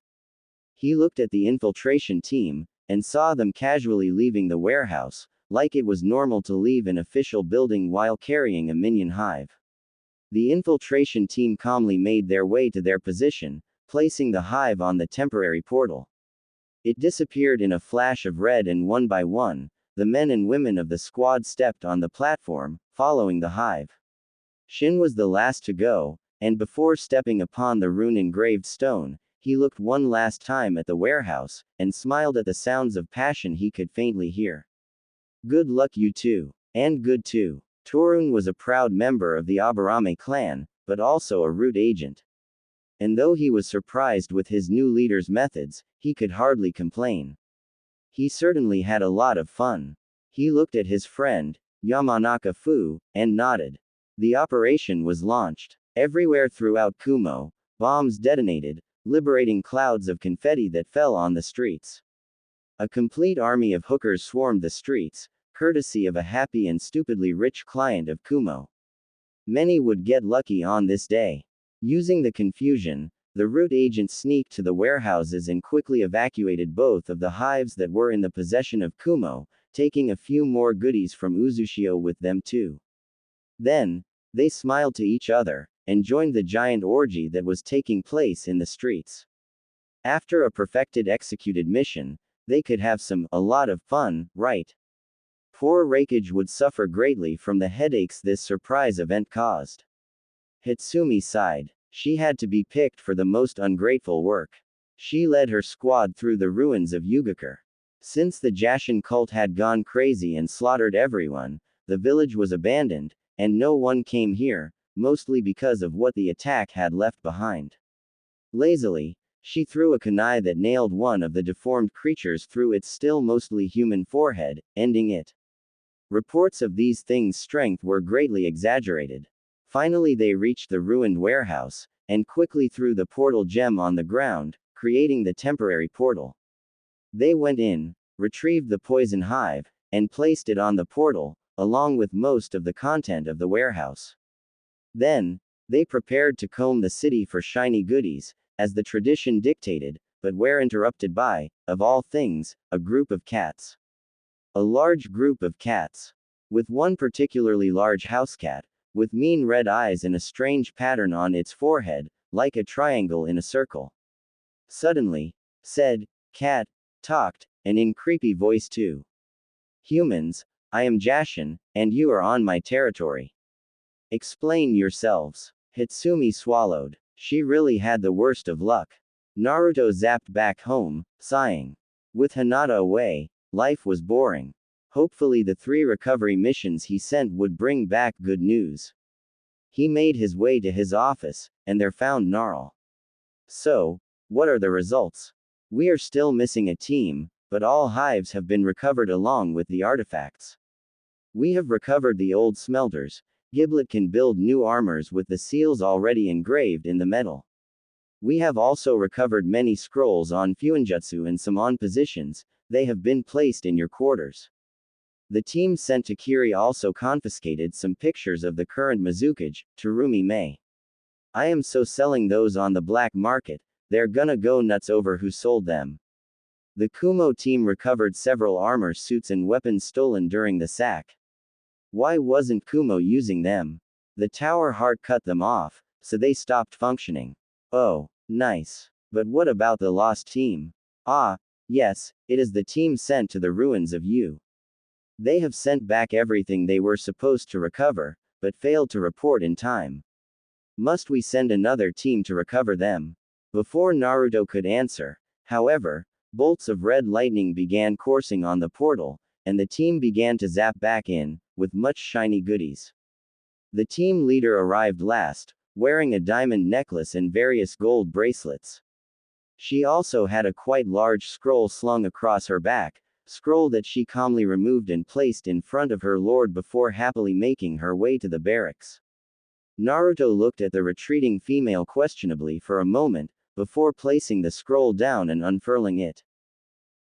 He looked at the infiltration team, and saw them casually leaving the warehouse, like it was normal to leave an official building while carrying a minion hive. The infiltration team calmly made their way to their position, placing the hive on the temporary portal. It disappeared in a flash of red, and one by one, the men and women of the squad stepped on the platform, following the hive. Shin was the last to go, and before stepping upon the rune-engraved stone, he looked one last time at the warehouse, and smiled at the sounds of passion he could faintly hear. Good luck you two. And good too. Torun was a proud member of the Aburame clan, but also a root agent. And though he was surprised with his new leader's methods, he could hardly complain. He certainly had a lot of fun. He looked at his friend, Yamanaka Fu, and nodded. The operation was launched. Everywhere throughout Kumo, bombs detonated, liberating clouds of confetti that fell on the streets. A complete army of hookers swarmed the streets, courtesy of a happy and stupidly rich client of Kumo. Many would get lucky on this day. Using the confusion, the root agents sneaked to the warehouses and quickly evacuated both of the hives that were in the possession of Kumo, taking a few more goodies from Uzushio with them too. Then, they smiled to each other, and joined the giant orgy that was taking place in the streets. After a perfected executed mission, they could have a lot of fun, right? Poor Rakage would suffer greatly from the headaches this surprise event caused. Hitsumi sighed. She had to be picked for the most ungrateful work. She led her squad through the ruins of Yugakure. Since the Jashin cult had gone crazy and slaughtered everyone, the village was abandoned, and no one came here, mostly because of what the attack had left behind. Lazily, she threw a kunai that nailed one of the deformed creatures through its still mostly human forehead, ending it. Reports of these things' strength were greatly exaggerated. Finally they reached the ruined warehouse, and quickly threw the portal gem on the ground, creating the temporary portal. They went in, retrieved the poison hive, and placed it on the portal, along with most of the content of the warehouse. Then, they prepared to comb the city for shiny goodies, as the tradition dictated, but were interrupted by, of all things, a group of cats. A large group of cats. With one particularly large house cat, with mean red eyes and a strange pattern on its forehead, like a triangle in a circle. Suddenly, said, Cat, talked, and in creepy voice too. Humans, I am Jashin, and you are on my territory. Explain yourselves. Hitsumi swallowed. She really had the worst of luck. Naruto zapped back home, sighing. With Hinata away, life was boring. Hopefully the 3 recovery missions he sent would bring back good news. He made his way to his office, and there found Gnarl. So, what are the results? We are still missing a team, but all hives have been recovered along with the artifacts. We have recovered the old smelters. Giblet can build new armors with the seals already engraved in the metal. We have also recovered many scrolls on Fuinjutsu and some on positions. They have been placed in your quarters. The team sent to Kiri also confiscated some pictures of the current Mizukage, Terumi Mei. I am so selling those on the black market, they're gonna go nuts over who sold them. The Kumo team recovered several armor suits and weapons stolen during the sack. Why wasn't Kumo using them? The tower heart cut them off, so they stopped functioning. Oh, nice. But what about the lost team? Ah, yes, it is the team sent to the ruins of U. They have sent back everything they were supposed to recover, but failed to report in time. Must we send another team to recover them? Before Naruto could answer, however, bolts of red lightning began coursing on the portal, and the team began to zap back in, with much shiny goodies. The team leader arrived last, wearing a diamond necklace and various gold bracelets. She also had a quite large scroll slung across her back, scroll that she calmly removed and placed in front of her lord before happily making her way to the barracks. Naruto looked at the retreating female questionably for a moment, before placing the scroll down and unfurling it.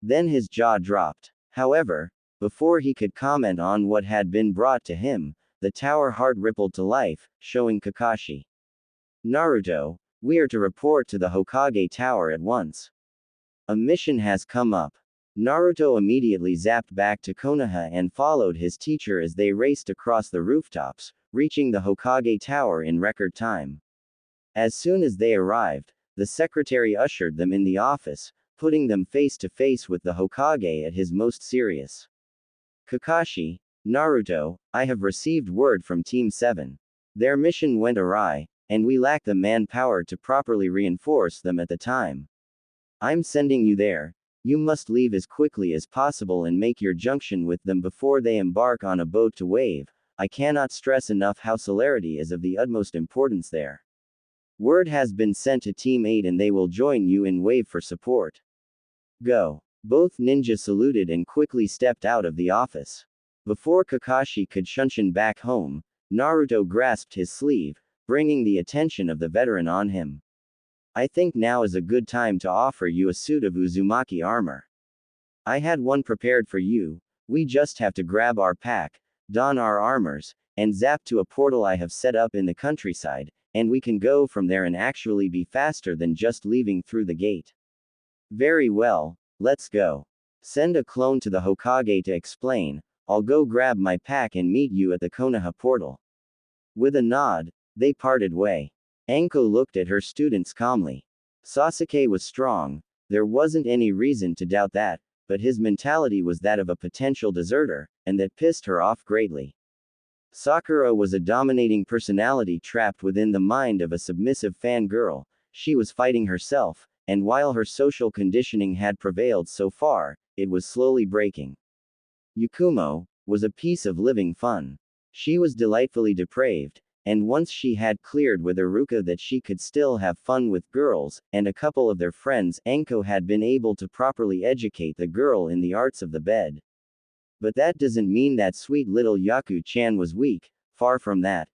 Then his jaw dropped. However, before he could comment on what had been brought to him, the tower heart rippled to life, showing Kakashi. Naruto, we are to report to the Hokage Tower at once. A mission has come up. Naruto immediately zapped back to Konoha and followed his teacher as they raced across the rooftops, reaching the Hokage Tower in record time. As soon as they arrived, the secretary ushered them in the office, putting them face to face with the Hokage at his most serious. Kakashi, Naruto, I have received word from Team 7. Their mission went awry, and we lack the manpower to properly reinforce them at the time. I'm sending you there. You must leave as quickly as possible and make your junction with them before they embark on a boat to Wave. I cannot stress enough how celerity is of the utmost importance there. Word has been sent to Team 8 and they will join you in Wave for support. Go. Both ninja saluted and quickly stepped out of the office. Before Kakashi could shunshin back home, Naruto grasped his sleeve, bringing the attention of the veteran on him. I think now is a good time to offer you a suit of Uzumaki armor. I had one prepared for you. We just have to grab our pack, don our armors, and zap to a portal I have set up in the countryside, and we can go from there and actually be faster than just leaving through the gate. Very well, let's go. Send a clone to the Hokage to explain. I'll go grab my pack and meet you at the Konoha portal. With a nod, they parted way. Anko looked at her students calmly. Sasuke was strong, there wasn't any reason to doubt that, but his mentality was that of a potential deserter, and that pissed her off greatly. Sakura was a dominating personality trapped within the mind of a submissive fangirl. She was fighting herself, and while her social conditioning had prevailed so far, it was slowly breaking. Yakumo was a piece of living fun. She was delightfully depraved, and once she had cleared with Iruka that she could still have fun with girls, and a couple of their friends, Anko had been able to properly educate the girl in the arts of the bed. But that doesn't mean that sweet little Yaku-chan was weak, far from that.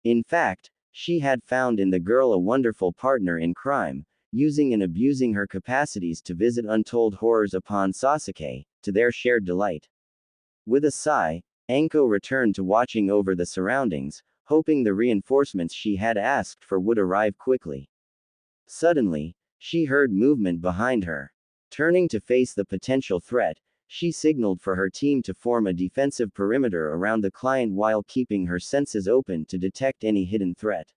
In fact, she had found in the girl a wonderful partner in crime, using and abusing her capacities to visit untold horrors upon Sasuke, to their shared delight. With a sigh, Anko returned to watching over the surroundings, hoping the reinforcements she had asked for would arrive quickly. Suddenly, she heard movement behind her. Turning to face the potential threat, she signaled for her team to form a defensive perimeter around the client while keeping her senses open to detect any hidden threat.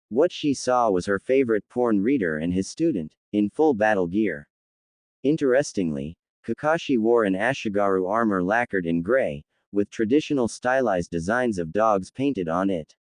What she saw was her favorite porn reader and his student, in full battle gear. Interestingly, Kakashi wore an Ashigaru armor lacquered in gray, with traditional stylized designs of dogs painted on it.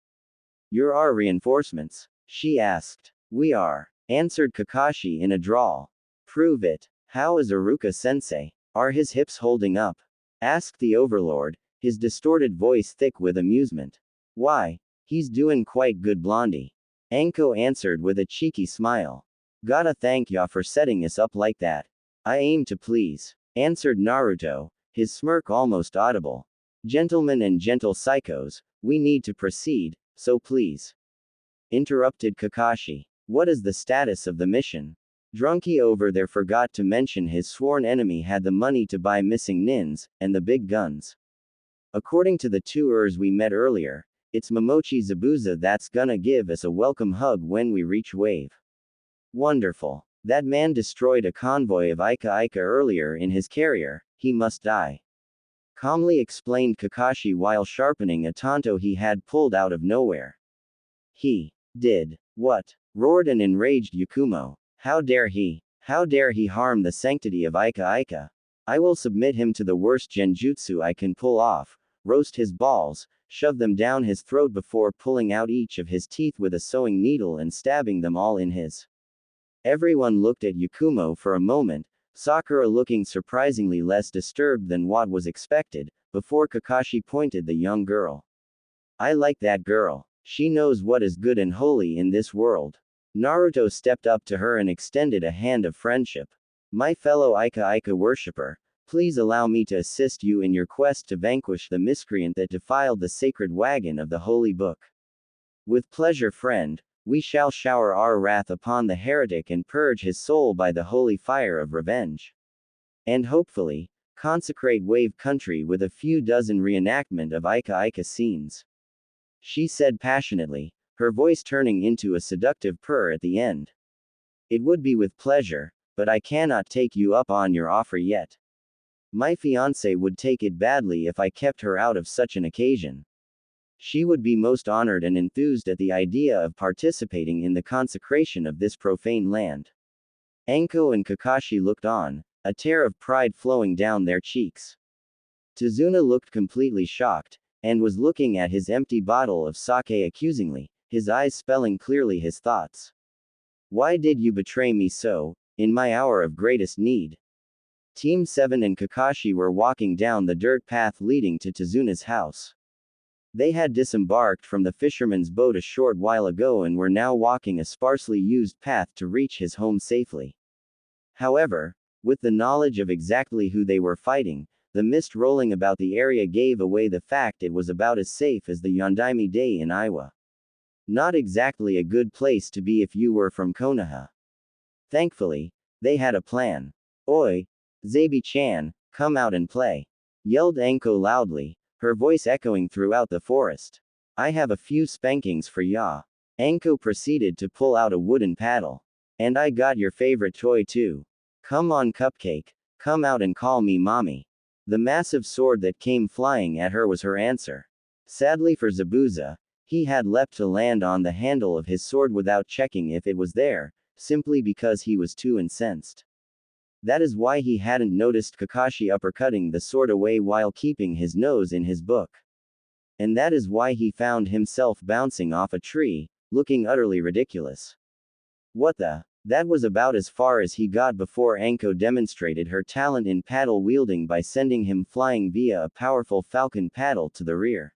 "You're our reinforcements?" she asked. "We are," answered Kakashi in a drawl. "Prove it. How is Iruka-sensei? Are his hips holding up?" asked the overlord, his distorted voice thick with amusement. "Why, he's doing quite good, Blondie," Anko answered with a cheeky smile. "Gotta thank ya for setting us up like that. I aim to please," answered Naruto, his smirk almost audible. "Gentlemen and gentle psychos, we need to proceed, so please," interrupted Kakashi. "What is the status of the mission?" Drunky over there forgot to mention his sworn enemy had the money to buy missing nins, and the big guns. According to the two we met earlier, it's Momochi Zabuza that's gonna give us a welcome hug when we reach Wave. Wonderful. That man destroyed a convoy of Ika Ika earlier in his carrier, he must die. calmly explained Kakashi while sharpening a tanto he had pulled out of nowhere. He did what? Roared an enraged Yakumo. How dare he? How dare he harm the sanctity of Ika Ika? I will submit him to the worst genjutsu I can pull off, roast his balls, shove them down his throat before pulling out each of his teeth with a sewing needle and stabbing them all in his. Everyone looked at Yakumo for a moment, Sakura looking surprisingly less disturbed than what was expected, before Kakashi pointed the young girl. I like that girl. She knows what is good and holy in this world. Naruto stepped up to her and extended a hand of friendship. My fellow Ika Ika worshipper, please allow me to assist you in your quest to vanquish the miscreant that defiled the sacred wagon of the holy book. With pleasure, friend, we shall shower our wrath upon the heretic and purge his soul by the holy fire of revenge. And hopefully, consecrate Wave Country with a few dozen reenactment of Ika Ika scenes. She said passionately, her voice turning into a seductive purr at the end. It would be with pleasure, but I cannot take you up on your offer yet. My fiancée would take it badly if I kept her out of such an occasion. She would be most honored and enthused at the idea of participating in the consecration of this profane land. Anko and Kakashi looked on, a tear of pride flowing down their cheeks. Tazuna looked completely shocked, and was looking at his empty bottle of sake accusingly, his eyes spelling clearly his thoughts. Why did you betray me so, in my hour of greatest need? Team 7 and Kakashi were walking down the dirt path leading to Tazuna's house. They had disembarked from the fisherman's boat a short while ago and were now walking a sparsely used path to reach his home safely. However, with the knowledge of exactly who they were fighting, the mist rolling about the area gave away the fact it was about as safe as the Yondaime Day in Iwa. Not exactly a good place to be if you were from Konoha. Thankfully, they had a plan. Oi, Zabi-chan, come out and play, yelled Anko loudly, her voice echoing throughout the forest. I have a few spankings for ya. Anko proceeded to pull out a wooden paddle. And I got your favorite toy too. Come on, Cupcake, come out and call me mommy. The massive sword that came flying at her was her answer. Sadly for Zabuza, he had leapt to land on the handle of his sword without checking if it was there, simply because he was too incensed. That is why he hadn't noticed Kakashi uppercutting the sword away while keeping his nose in his book. And that is why he found himself bouncing off a tree, looking utterly ridiculous. What the? That was about as far as he got before Anko demonstrated her talent in paddle wielding by sending him flying via a powerful falcon paddle to the rear.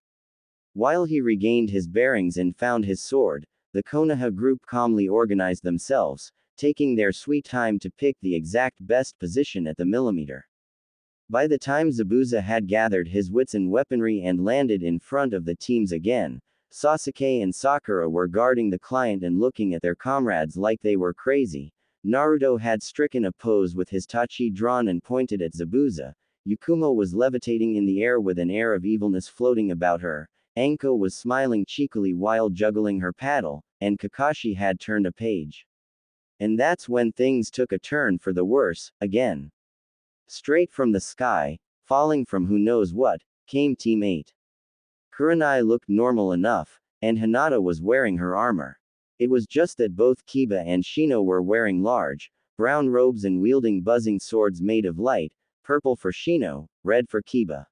While he regained his bearings and found his sword, the Konoha group calmly organized themselves, taking their sweet time to pick the exact best position at the millimeter. By the time Zabuza had gathered his wits and weaponry and landed in front of the teams again, Sasuke and Sakura were guarding the client and looking at their comrades like they were crazy. Naruto had stricken a pose with his tachi drawn and pointed at Zabuza. Yakumo was levitating in the air with an air of evilness floating about her. Anko was smiling cheekily while juggling her paddle, and Kakashi had turned a page. And that's when things took a turn for the worse, again. Straight from the sky, falling from who knows what, came Team 8. Kurenai looked normal enough, and Hinata was wearing her armor. It was just that both Kiba and Shino were wearing large, brown robes and wielding buzzing swords made of light, purple for Shino, red for Kiba.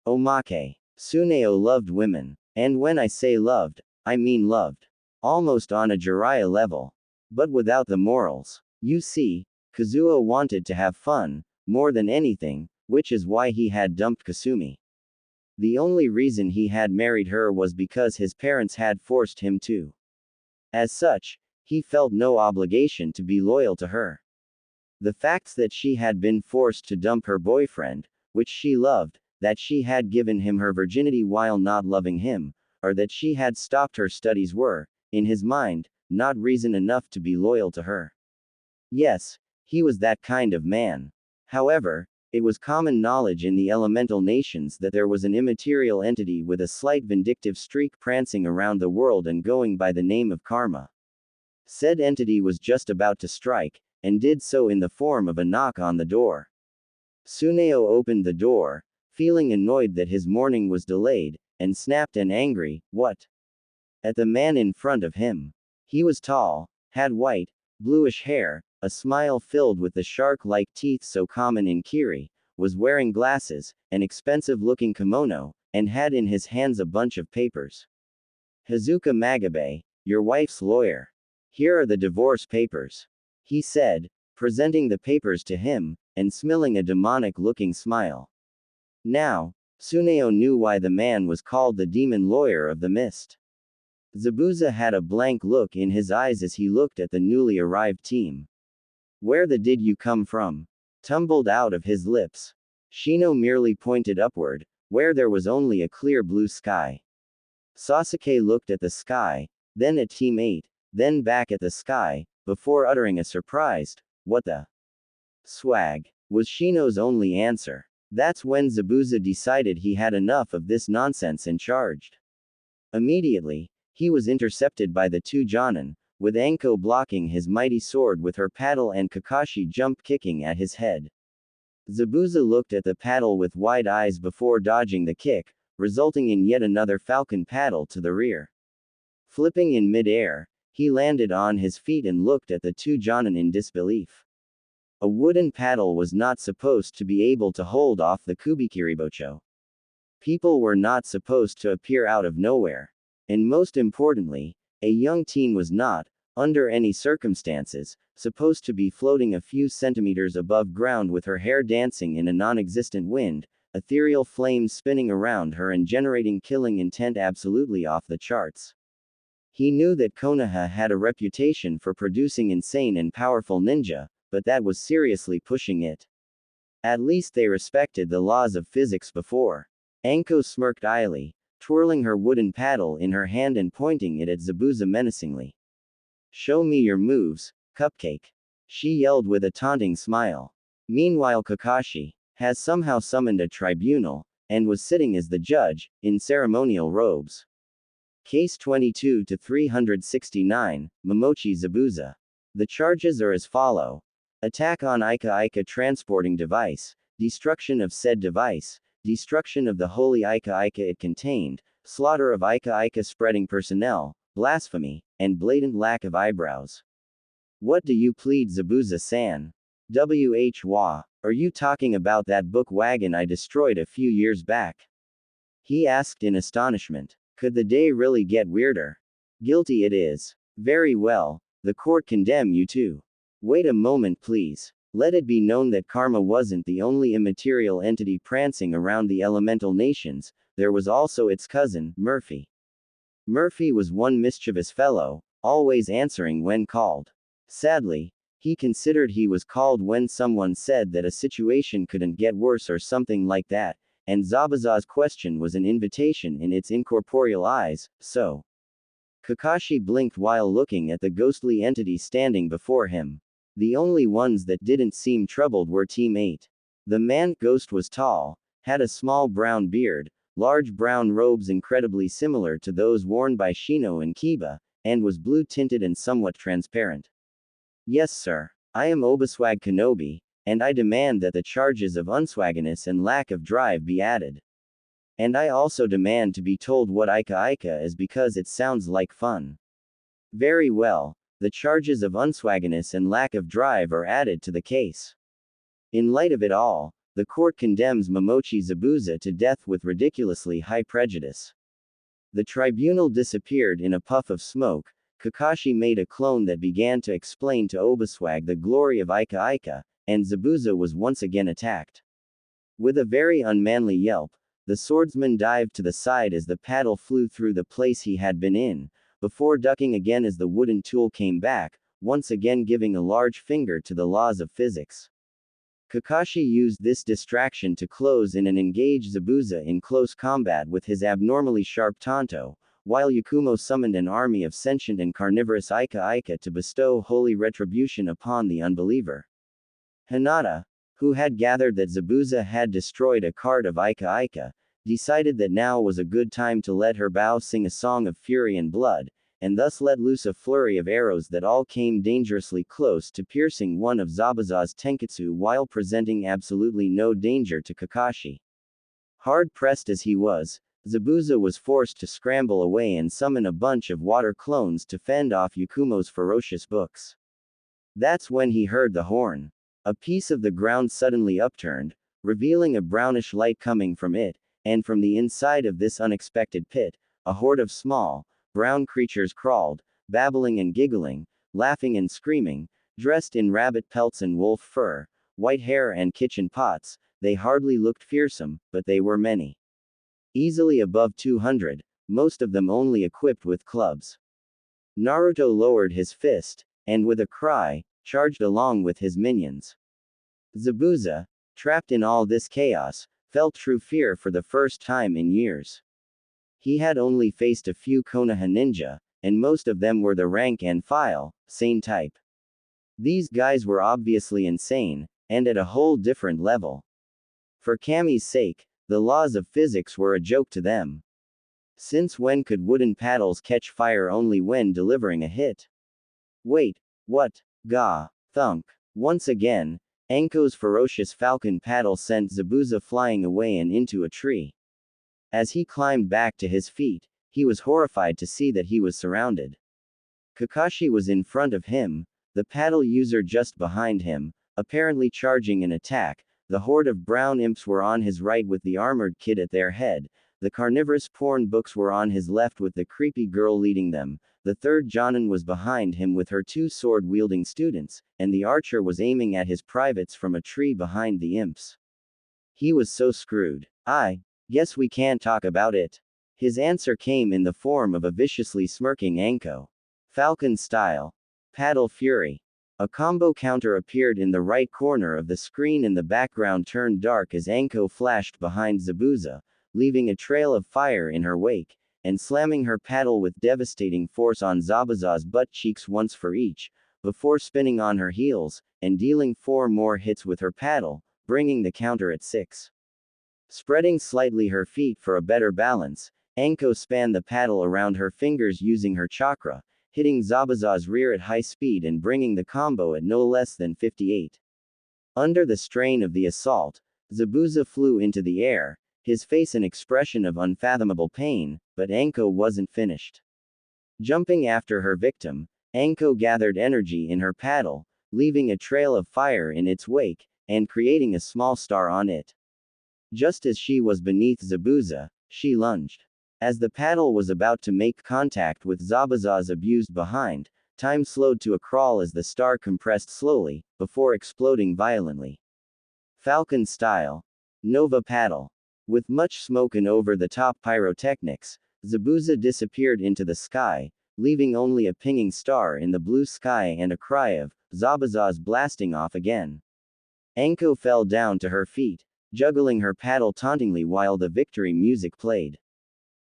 Omake. Tsuneo loved women. And when I say loved, I mean loved. Almost on a Jiraiya level. But without the morals. You see, Kazuo wanted to have fun, more than anything, which is why he had dumped Kasumi. The only reason he had married her was because his parents had forced him to. As such, he felt no obligation to be loyal to her. The facts that she had been forced to dump her boyfriend, which she loved, that she had given him her virginity while not loving him, or that she had stopped her studies were, in his mind, not reason enough to be loyal to her. Yes, he was that kind of man. However, it was common knowledge in the elemental nations that there was an immaterial entity with a slight vindictive streak prancing around the world and going by the name of karma. Said entity was just about to strike, and did so in the form of a knock on the door. Tsuneo opened the door, feeling annoyed that his morning was delayed, and snapped an angry, "What?" at the man in front of him. He was tall, had white, bluish hair, a smile filled with the shark-like teeth so common in Kiri, was wearing glasses, an expensive-looking kimono, and had in his hands a bunch of papers. "Hazuka Magabe, your wife's lawyer. Here are the divorce papers," he said, presenting the papers to him, and smiling a demonic-looking smile. Now, Tsuneo knew why the man was called the demon lawyer of the mist. Zabuza had a blank look in his eyes as he looked at the newly arrived team. "Where the did you come from?" tumbled out of his lips. Shino merely pointed upward, where there was only a clear blue sky. Sasuke looked at the sky, then at Team 8, then back at the sky, before uttering a surprised, "What the swag?" was Shino's only answer. That's when Zabuza decided he had enough of this nonsense and charged. Immediately, he was intercepted by the two Jonin, with Anko blocking his mighty sword with her paddle and Kakashi jump kicking at his head. Zabuza looked at the paddle with wide eyes before dodging the kick, resulting in yet another falcon paddle to the rear. Flipping in mid-air, he landed on his feet and looked at the two Jonin in disbelief. A wooden paddle was not supposed to be able to hold off the Kubikiribocho. People were not supposed to appear out of nowhere. And most importantly, a young teen was not, under any circumstances, supposed to be floating a few centimeters above ground with her hair dancing in a non-existent wind, ethereal flames spinning around her and generating killing intent absolutely off the charts. He knew that Konoha had a reputation for producing insane and powerful ninja, but that was seriously pushing it. At least they respected the laws of physics before. Anko smirked idly, twirling her wooden paddle in her hand and pointing it at Zabuza menacingly. "Show me your moves, Cupcake," she yelled with a taunting smile. Meanwhile Kakashi has somehow summoned a tribunal, and was sitting as the judge, in ceremonial robes. Case 22-369, Momochi Zabuza. The charges are as follow. Attack on Ika transporting device, destruction of said device, destruction of the holy Ika it contained, slaughter of Ika spreading personnel, blasphemy, and blatant lack of eyebrows. What do you plead, Zabuza-san? Wh. Are you talking about that book wagon I destroyed a few years back? He asked in astonishment. Could the day really get weirder? Guilty it is. Very well, the court condemn you too. Wait a moment please. Let it be known that karma wasn't the only immaterial entity prancing around the elemental nations, there was also its cousin, Murphy. Murphy was one mischievous fellow, always answering when called. Sadly, he considered he was called when someone said that a situation couldn't get worse or something like that, and Zabuza's question was an invitation in its incorporeal eyes, so. Kakashi blinked while looking at the ghostly entity standing before him. The only ones that didn't seem troubled were Team 8. The man-ghost was tall, had a small brown beard, large brown robes incredibly similar to those worn by Shino and Kiba, and was blue-tinted and somewhat transparent. Yes sir, I am Obaswag Kenobi, and I demand that the charges of unswaginess and lack of drive be added. And I also demand to be told what Ika is because it sounds like fun. Very well. The charges of unswaginess and lack of drive are added to the case. In light of it all, the court condemns Momochi Zabuza to death with ridiculously high prejudice. The tribunal disappeared in a puff of smoke. Kakashi made a clone that began to explain to Obaswag the glory of Ika, and Zabuza was once again attacked. With a very unmanly yelp, the swordsman dived to the side as the paddle flew through the place he had been in, before ducking again as the wooden tool came back, once again giving a large finger to the laws of physics. Kakashi used this distraction to close in and engage Zabuza in close combat with his abnormally sharp tanto, while Yakumo summoned an army of sentient and carnivorous Ika to bestow holy retribution upon the unbeliever. Hinata, who had gathered that Zabuza had destroyed a cart of Ika, decided that now was a good time to let her bow sing a song of fury and blood, and thus let loose a flurry of arrows that all came dangerously close to piercing one of Zabuza's tenketsu while presenting absolutely no danger to Kakashi. Hard-pressed as he was, Zabuza was forced to scramble away and summon a bunch of water clones to fend off Yakumo's ferocious books. That's when he heard the horn. A piece of the ground suddenly upturned, revealing a brownish light coming from it, and from the inside of this unexpected pit, a horde of small, brown creatures crawled, babbling and giggling, laughing and screaming, dressed in rabbit pelts and wolf fur, white hair and kitchen pots. They hardly looked fearsome, but they were many. Easily above 200, most of them only equipped with clubs. Naruto lowered his fist, and with a cry, charged along with his minions. Zabuza, trapped in all this chaos, felt true fear for the first time in years. He had only faced a few Konoha ninja, and most of them were the rank and file, sane type. These guys were obviously insane, and at a whole different level. For Kami's sake, the laws of physics were a joke to them. Since when could wooden paddles catch fire only when delivering a hit? Wait, what? Gah! Thunk! Once again, Anko's ferocious falcon paddle sent Zabuza flying away and into a tree. As he climbed back to his feet, he was horrified to see that he was surrounded. Kakashi was in front of him, the paddle user just behind him, apparently charging an attack. The horde of brown imps were on his right with the armored kid at their head. The carnivorous porn books were on his left with the creepy girl leading them. The third Jonin was behind him with her two sword-wielding students, and the archer was aiming at his privates from a tree behind the imps. He was so screwed. I guess we can't talk about it. His answer came in the form of a viciously smirking Anko. Falcon style. Paddle fury. A combo counter appeared in the right corner of the screen and the background turned dark as Anko flashed behind Zabuza, leaving a trail of fire in her wake, and slamming her paddle with devastating force on Zabuza's butt cheeks once for each, before spinning on her heels, and dealing 4 more hits with her paddle, bringing the counter at 6. Spreading slightly her feet for a better balance, Anko spanned the paddle around her fingers using her chakra, hitting Zabuza's rear at high speed and bringing the combo at no less than 58. Under the strain of the assault, Zabuza flew into the air, his face an expression of unfathomable pain, but Anko wasn't finished. Jumping after her victim, Anko gathered energy in her paddle, leaving a trail of fire in its wake, and creating a small star on it. Just as she was beneath Zabuza, she lunged. As the paddle was about to make contact with Zabuza's abused behind, time slowed to a crawl as the star compressed slowly, before exploding violently. Falcon style. Nova paddle. With much smoke and over-the-top pyrotechnics, Zabuza disappeared into the sky, leaving only a pinging star in the blue sky and a cry of, Zabuza's blasting off again. Anko fell down to her feet, juggling her paddle tauntingly while the victory music played.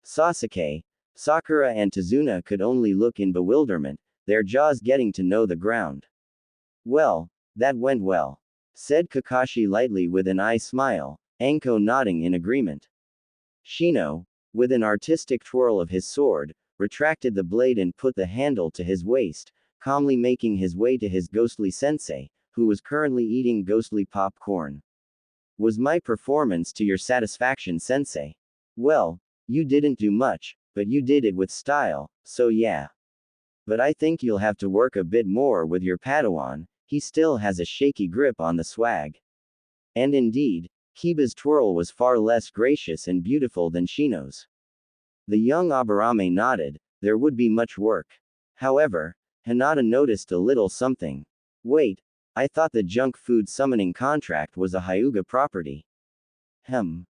Sasuke, Sakura and Tazuna could only look in bewilderment, their jaws getting to know the ground. Well, that went well, said Kakashi lightly with an eye smile, Anko nodding in agreement. Shino, with an artistic twirl of his sword, retracted the blade and put the handle to his waist, calmly making his way to his ghostly sensei, who was currently eating ghostly popcorn. Was my performance to your satisfaction, sensei? Well, you didn't do much, but you did it with style, so yeah. But I think you'll have to work a bit more with your Padawan, he still has a shaky grip on the swag. And indeed, Kiba's twirl was far less gracious and beautiful than Shino's. The young Aburame nodded, there would be much work. However, Hinata noticed a little something. Wait, I thought the junk food summoning contract was a Hyuga property.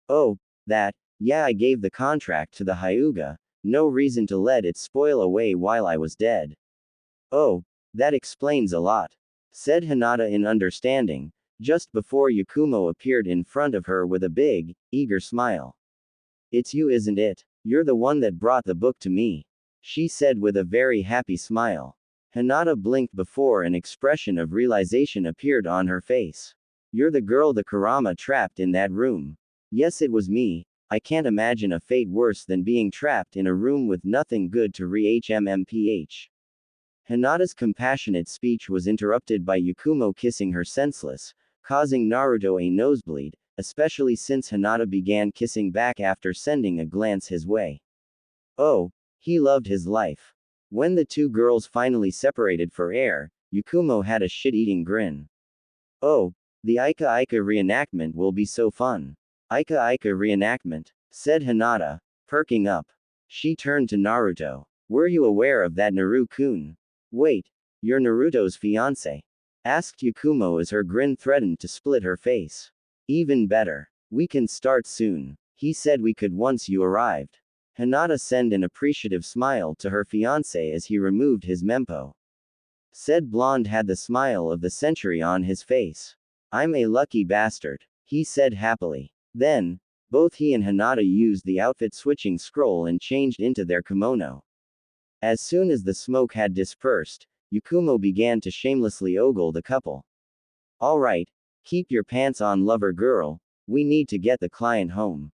Oh, that. Yeah, I gave the contract to the Hyuga, no reason to let it spoil away while I was dead. Oh, that explains a lot, said Hinata in understanding, just before Yakumo appeared in front of her with a big, eager smile. It's you, isn't it? You're the one that brought the book to me, she said with a very happy smile. Hinata blinked before an expression of realization appeared on her face. You're the girl the Kurama trapped in that room. Yes, it was me. I can't imagine a fate worse than being trapped in a room with nothing good to re-HMMPH. Hinata's compassionate speech was interrupted by Yakumo kissing her senseless, causing Naruto a nosebleed, especially since Hinata began kissing back after sending a glance his way. Oh, he loved his life. When the two girls finally separated for air, Yakumo had a shit-eating grin. Oh, the Ika Ika reenactment will be so fun. Ika Ika reenactment, said Hinata, perking up. She turned to Naruto. Were you aware of that, Naru-kun? Wait, you're Naruto's fiancé? Asked Yakumo as her grin threatened to split her face. Even better. We can start soon. He said we could once you arrived. Hinata sent an appreciative smile to her fiancé as he removed his mempo. Said blonde had the smile of the century on his face. I'm a lucky bastard, he said happily. Then, both he and Hinata used the outfit switching scroll and changed into their kimono. As soon as the smoke had dispersed, Yakumo began to shamelessly ogle the couple. Alright, keep your pants on, lover girl, we need to get the client home,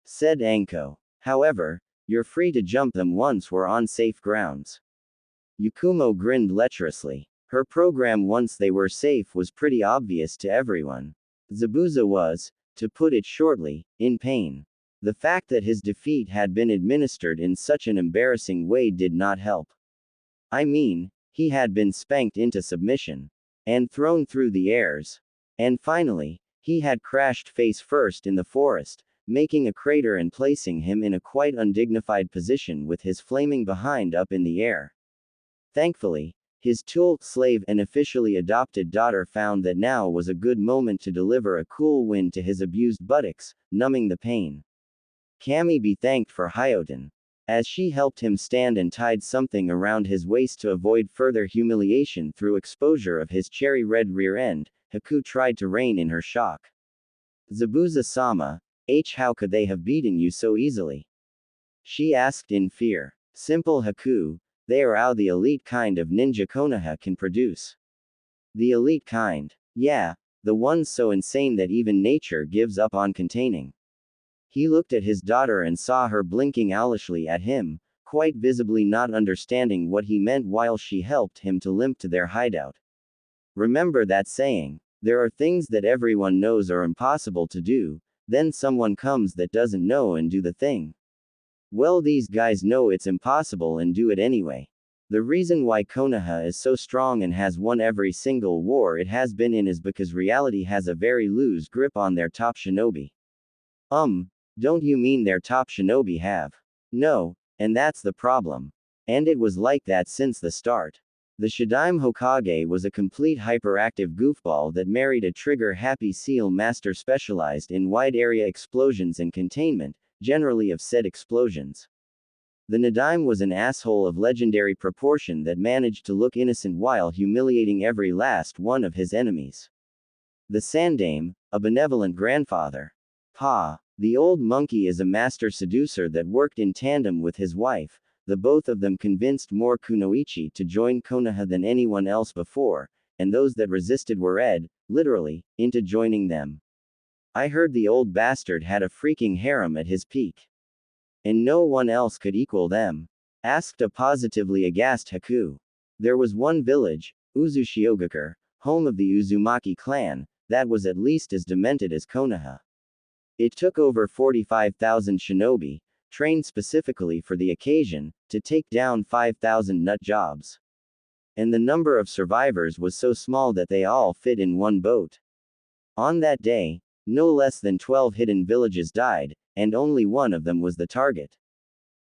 said Anko. However, you're free to jump them once we're on safe grounds. Yakumo grinned lecherously. Her program once they were safe was pretty obvious to everyone. Zabuza was, to put it shortly, in pain. The fact that his defeat had been administered in such an embarrassing way did not help. I mean, he had been spanked into submission, and thrown through the airs. And finally, he had crashed face first in the forest, making a crater and placing him in a quite undignified position with his flaming behind up in the air. Thankfully, his tool, slave, and officially adopted daughter found that now was a good moment to deliver a cool wind to his abused buttocks, numbing the pain. Kami be thanked for Hyoten. As she helped him stand and tied something around his waist to avoid further humiliation through exposure of his cherry red rear end, Haku tried to rein in her shock. Zabuza-sama, how could they have beaten you so easily? She asked in fear. Simple, Haku, they are how the elite kind of ninja Konoha can produce. The elite kind? Yeah, the ones so insane that even nature gives up on containing. He looked at his daughter and saw her blinking owlishly at him, quite visibly not understanding what he meant while she helped him to limp to their hideout. Remember that saying, there are things that everyone knows are impossible to do, then someone comes that doesn't know and do the thing. Well, these guys know it's impossible and do it anyway. The reason why Konoha is so strong and has won every single war it has been in is because reality has a very loose grip on their top shinobi. Don't you mean their top shinobi have? No, and that's the problem. And it was like that since the start. The Shadaime Hokage was a complete hyperactive goofball that married a trigger-happy seal master specialized in wide-area explosions and containment, generally of said explosions. The Nadaime was an asshole of legendary proportion that managed to look innocent while humiliating every last one of his enemies. The Sandaime, a benevolent grandfather. The old monkey is a master seducer that worked in tandem with his wife. The both of them convinced more kunoichi to join Konoha than anyone else before, and those that resisted were literally, into joining them. I heard the old bastard had a freaking harem at his peak. And no one else could equal them? Asked a positively aghast Haku. There was one village, Uzushiogakure, home of the Uzumaki clan, that was at least as demented as Konoha. It took over 45,000 shinobi, trained specifically for the occasion, to take down 5,000 nut jobs. And the number of survivors was so small that they all fit in one boat. On that day, no less than 12 hidden villages died, and only one of them was the target.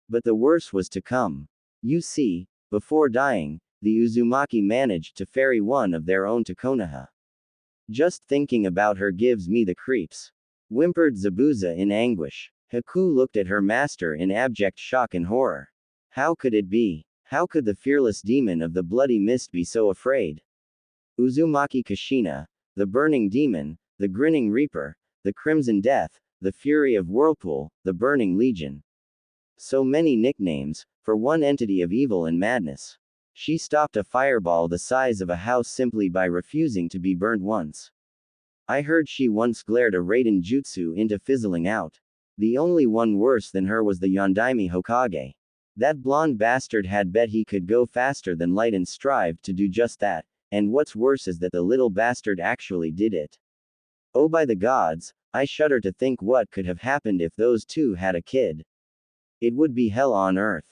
But the worst was to come. You see, before dying, the Uzumaki managed to ferry one of their own to Konoha. Just thinking about her gives me the creeps, whimpered Zabuza in anguish. Haku looked at her master in abject shock and horror. How could it be? How could the fearless demon of the bloody mist be so afraid? Uzumaki Kushina, the burning demon, the grinning reaper, the crimson death, the fury of whirlpool, the burning legion. So many nicknames, for one entity of evil and madness. She stopped a fireball the size of a house simply by refusing to be burned once. I heard she once glared a Raiden jutsu into fizzling out. The only one worse than her was the Yondaime Hokage. That blonde bastard had bet he could go faster than light and strived to do just that, and what's worse is that the little bastard actually did it. Oh, by the gods, I shudder to think what could have happened if those two had a kid. It would be hell on earth.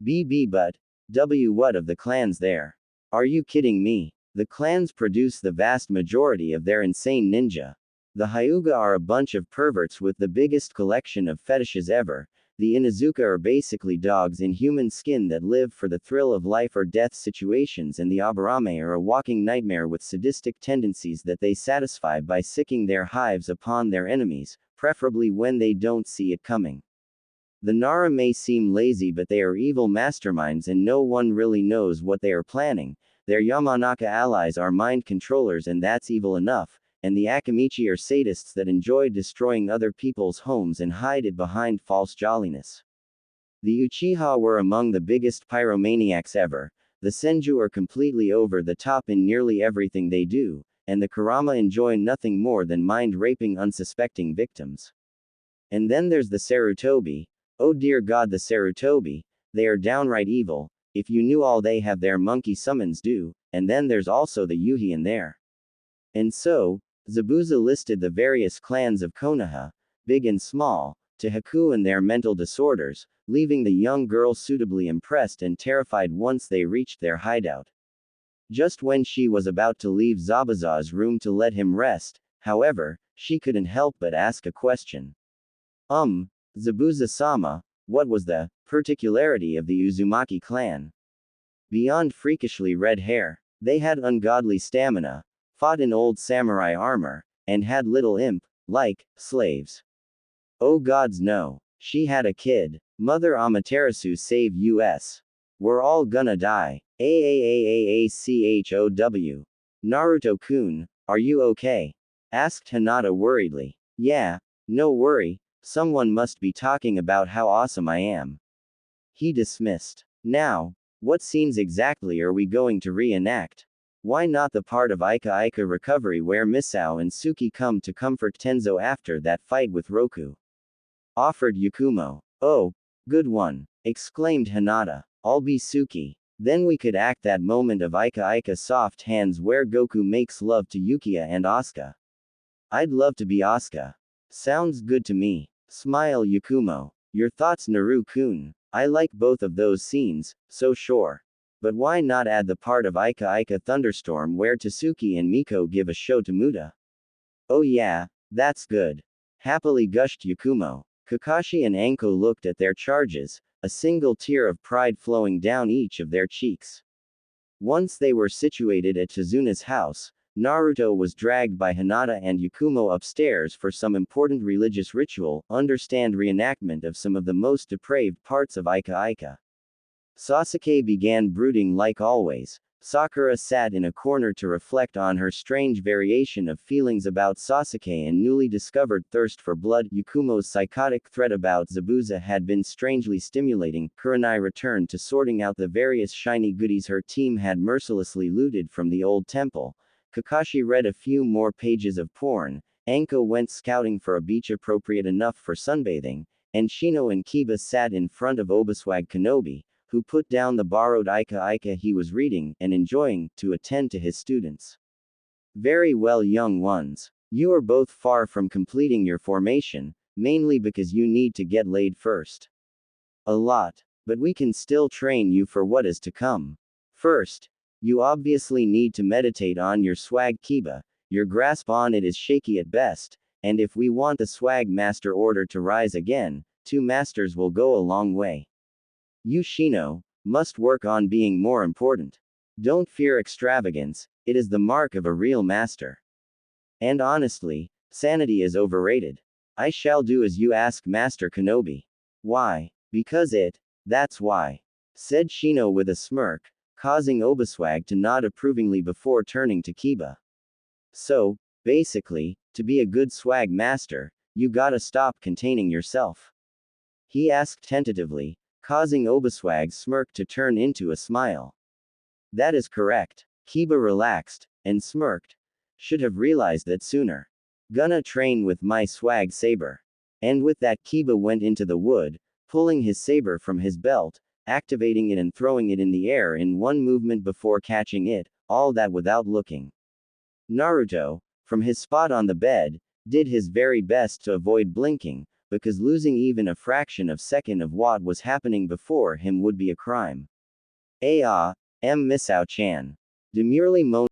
But, what of the clans there? Are you kidding me? The clans produce the vast majority of their insane ninja. The Hyuga are a bunch of perverts with the biggest collection of fetishes ever. The Inuzuka are basically dogs in human skin that live for the thrill of life or death situations, and the Aburame are a walking nightmare with sadistic tendencies that they satisfy by sicking their hives upon their enemies, preferably when they don't see it coming. The Nara may seem lazy, but they are evil masterminds and no one really knows what they are planning. Their Yamanaka allies are mind controllers, and that's evil enough, and the Akamichi are sadists that enjoy destroying other people's homes and hide it behind false jolliness. The Uchiha were among the biggest pyromaniacs ever. The Senju are completely over the top in nearly everything they do, and the Kurama enjoy nothing more than mind-raping unsuspecting victims. And then there's the Sarutobi. Oh dear God, the Sarutobi, they are downright evil. If you knew all they have their monkey summons do. And then there's also the Yuhi in there. And so, Zabuza listed the various clans of Konoha, big and small, to Haku and their mental disorders, leaving the young girl suitably impressed and terrified once they reached their hideout. Just when she was about to leave Zabuza's room to let him rest, however, she couldn't help but ask a question. Zabuza-sama, what was the particularity of the Uzumaki clan? Beyond freakishly red hair, they had ungodly stamina, fought in old samurai armor, and had little like slaves. Oh gods no. She had a kid. Mother Amaterasu save us. We're all gonna die. AAAAACHOW. Naruto-kun, are you okay? Asked Hinata worriedly. Yeah, no worry, someone must be talking about how awesome I am. He dismissed. Now, what scenes exactly are we going to reenact? Why not the part of Ika Ika recovery where Misao and Suki come to comfort Tenzo after that fight with Roku? Offered Yakumo. Oh, good one, exclaimed Hinata. I'll be Suki. Then we could act that moment of Ika Ika soft hands where Goku makes love to Yukiya and Asuka. I'd love to be Asuka. Sounds good to me. Smile Yakumo. Your thoughts Naru-kun. I like both of those scenes, so sure. But why not add the part of Ika Ika Thunderstorm where Tasuki and Miko give a show to Muta? Oh yeah, that's good. Happily gushed Yakumo. Kakashi and Anko looked at their charges, a single tear of pride flowing down each of their cheeks. Once they were situated at Chizuna's house, Naruto was dragged by Hinata and Yakumo upstairs for some important religious ritual, understand reenactment of some of the most depraved parts of Ika Ika. Sasuke began brooding like always. Sakura sat in a corner to reflect on her strange variation of feelings about Sasuke and newly discovered thirst for blood. Yakumo's psychotic threat about Zabuza had been strangely stimulating. Kurenai returned to sorting out the various shiny goodies her team had mercilessly looted from the old temple. Kakashi read a few more pages of porn. Anko went scouting for a beach appropriate enough for sunbathing, and Shino and Kiba sat in front of Obaswag Kenobi, who put down the borrowed Ika Ika he was reading and enjoying, to attend to his students. Very well, young ones. You are both far from completing your formation, mainly because you need to get laid first. A lot. But we can still train you for what is to come. First, you obviously need to meditate on your swag Kiba. Your grasp on it is shaky at best, and if we want the swag master order to rise again, 2 masters will go a long way. You Shino, must work on being more important. Don't fear extravagance, it is the mark of a real master. And honestly, sanity is overrated. I shall do as you ask, Master Kenobi. Why? Because that's why. Said Shino with a smirk, causing Obaswag to nod approvingly before turning to Kiba. So, basically, to be a good swag master, you gotta stop containing yourself. He asked tentatively, causing Obaswag's smirk to turn into a smile. That is correct. Kiba relaxed, and smirked. Should have realized that sooner. Gonna train with my swag saber. And with that Kiba went into the wood, pulling his saber from his belt, activating it and throwing it in the air in one movement before catching it, all that without looking. Naruto, from his spot on the bed, did his very best to avoid blinking, because losing even a fraction of second of what was happening before him would be a crime. Miss Chan demurely moaned.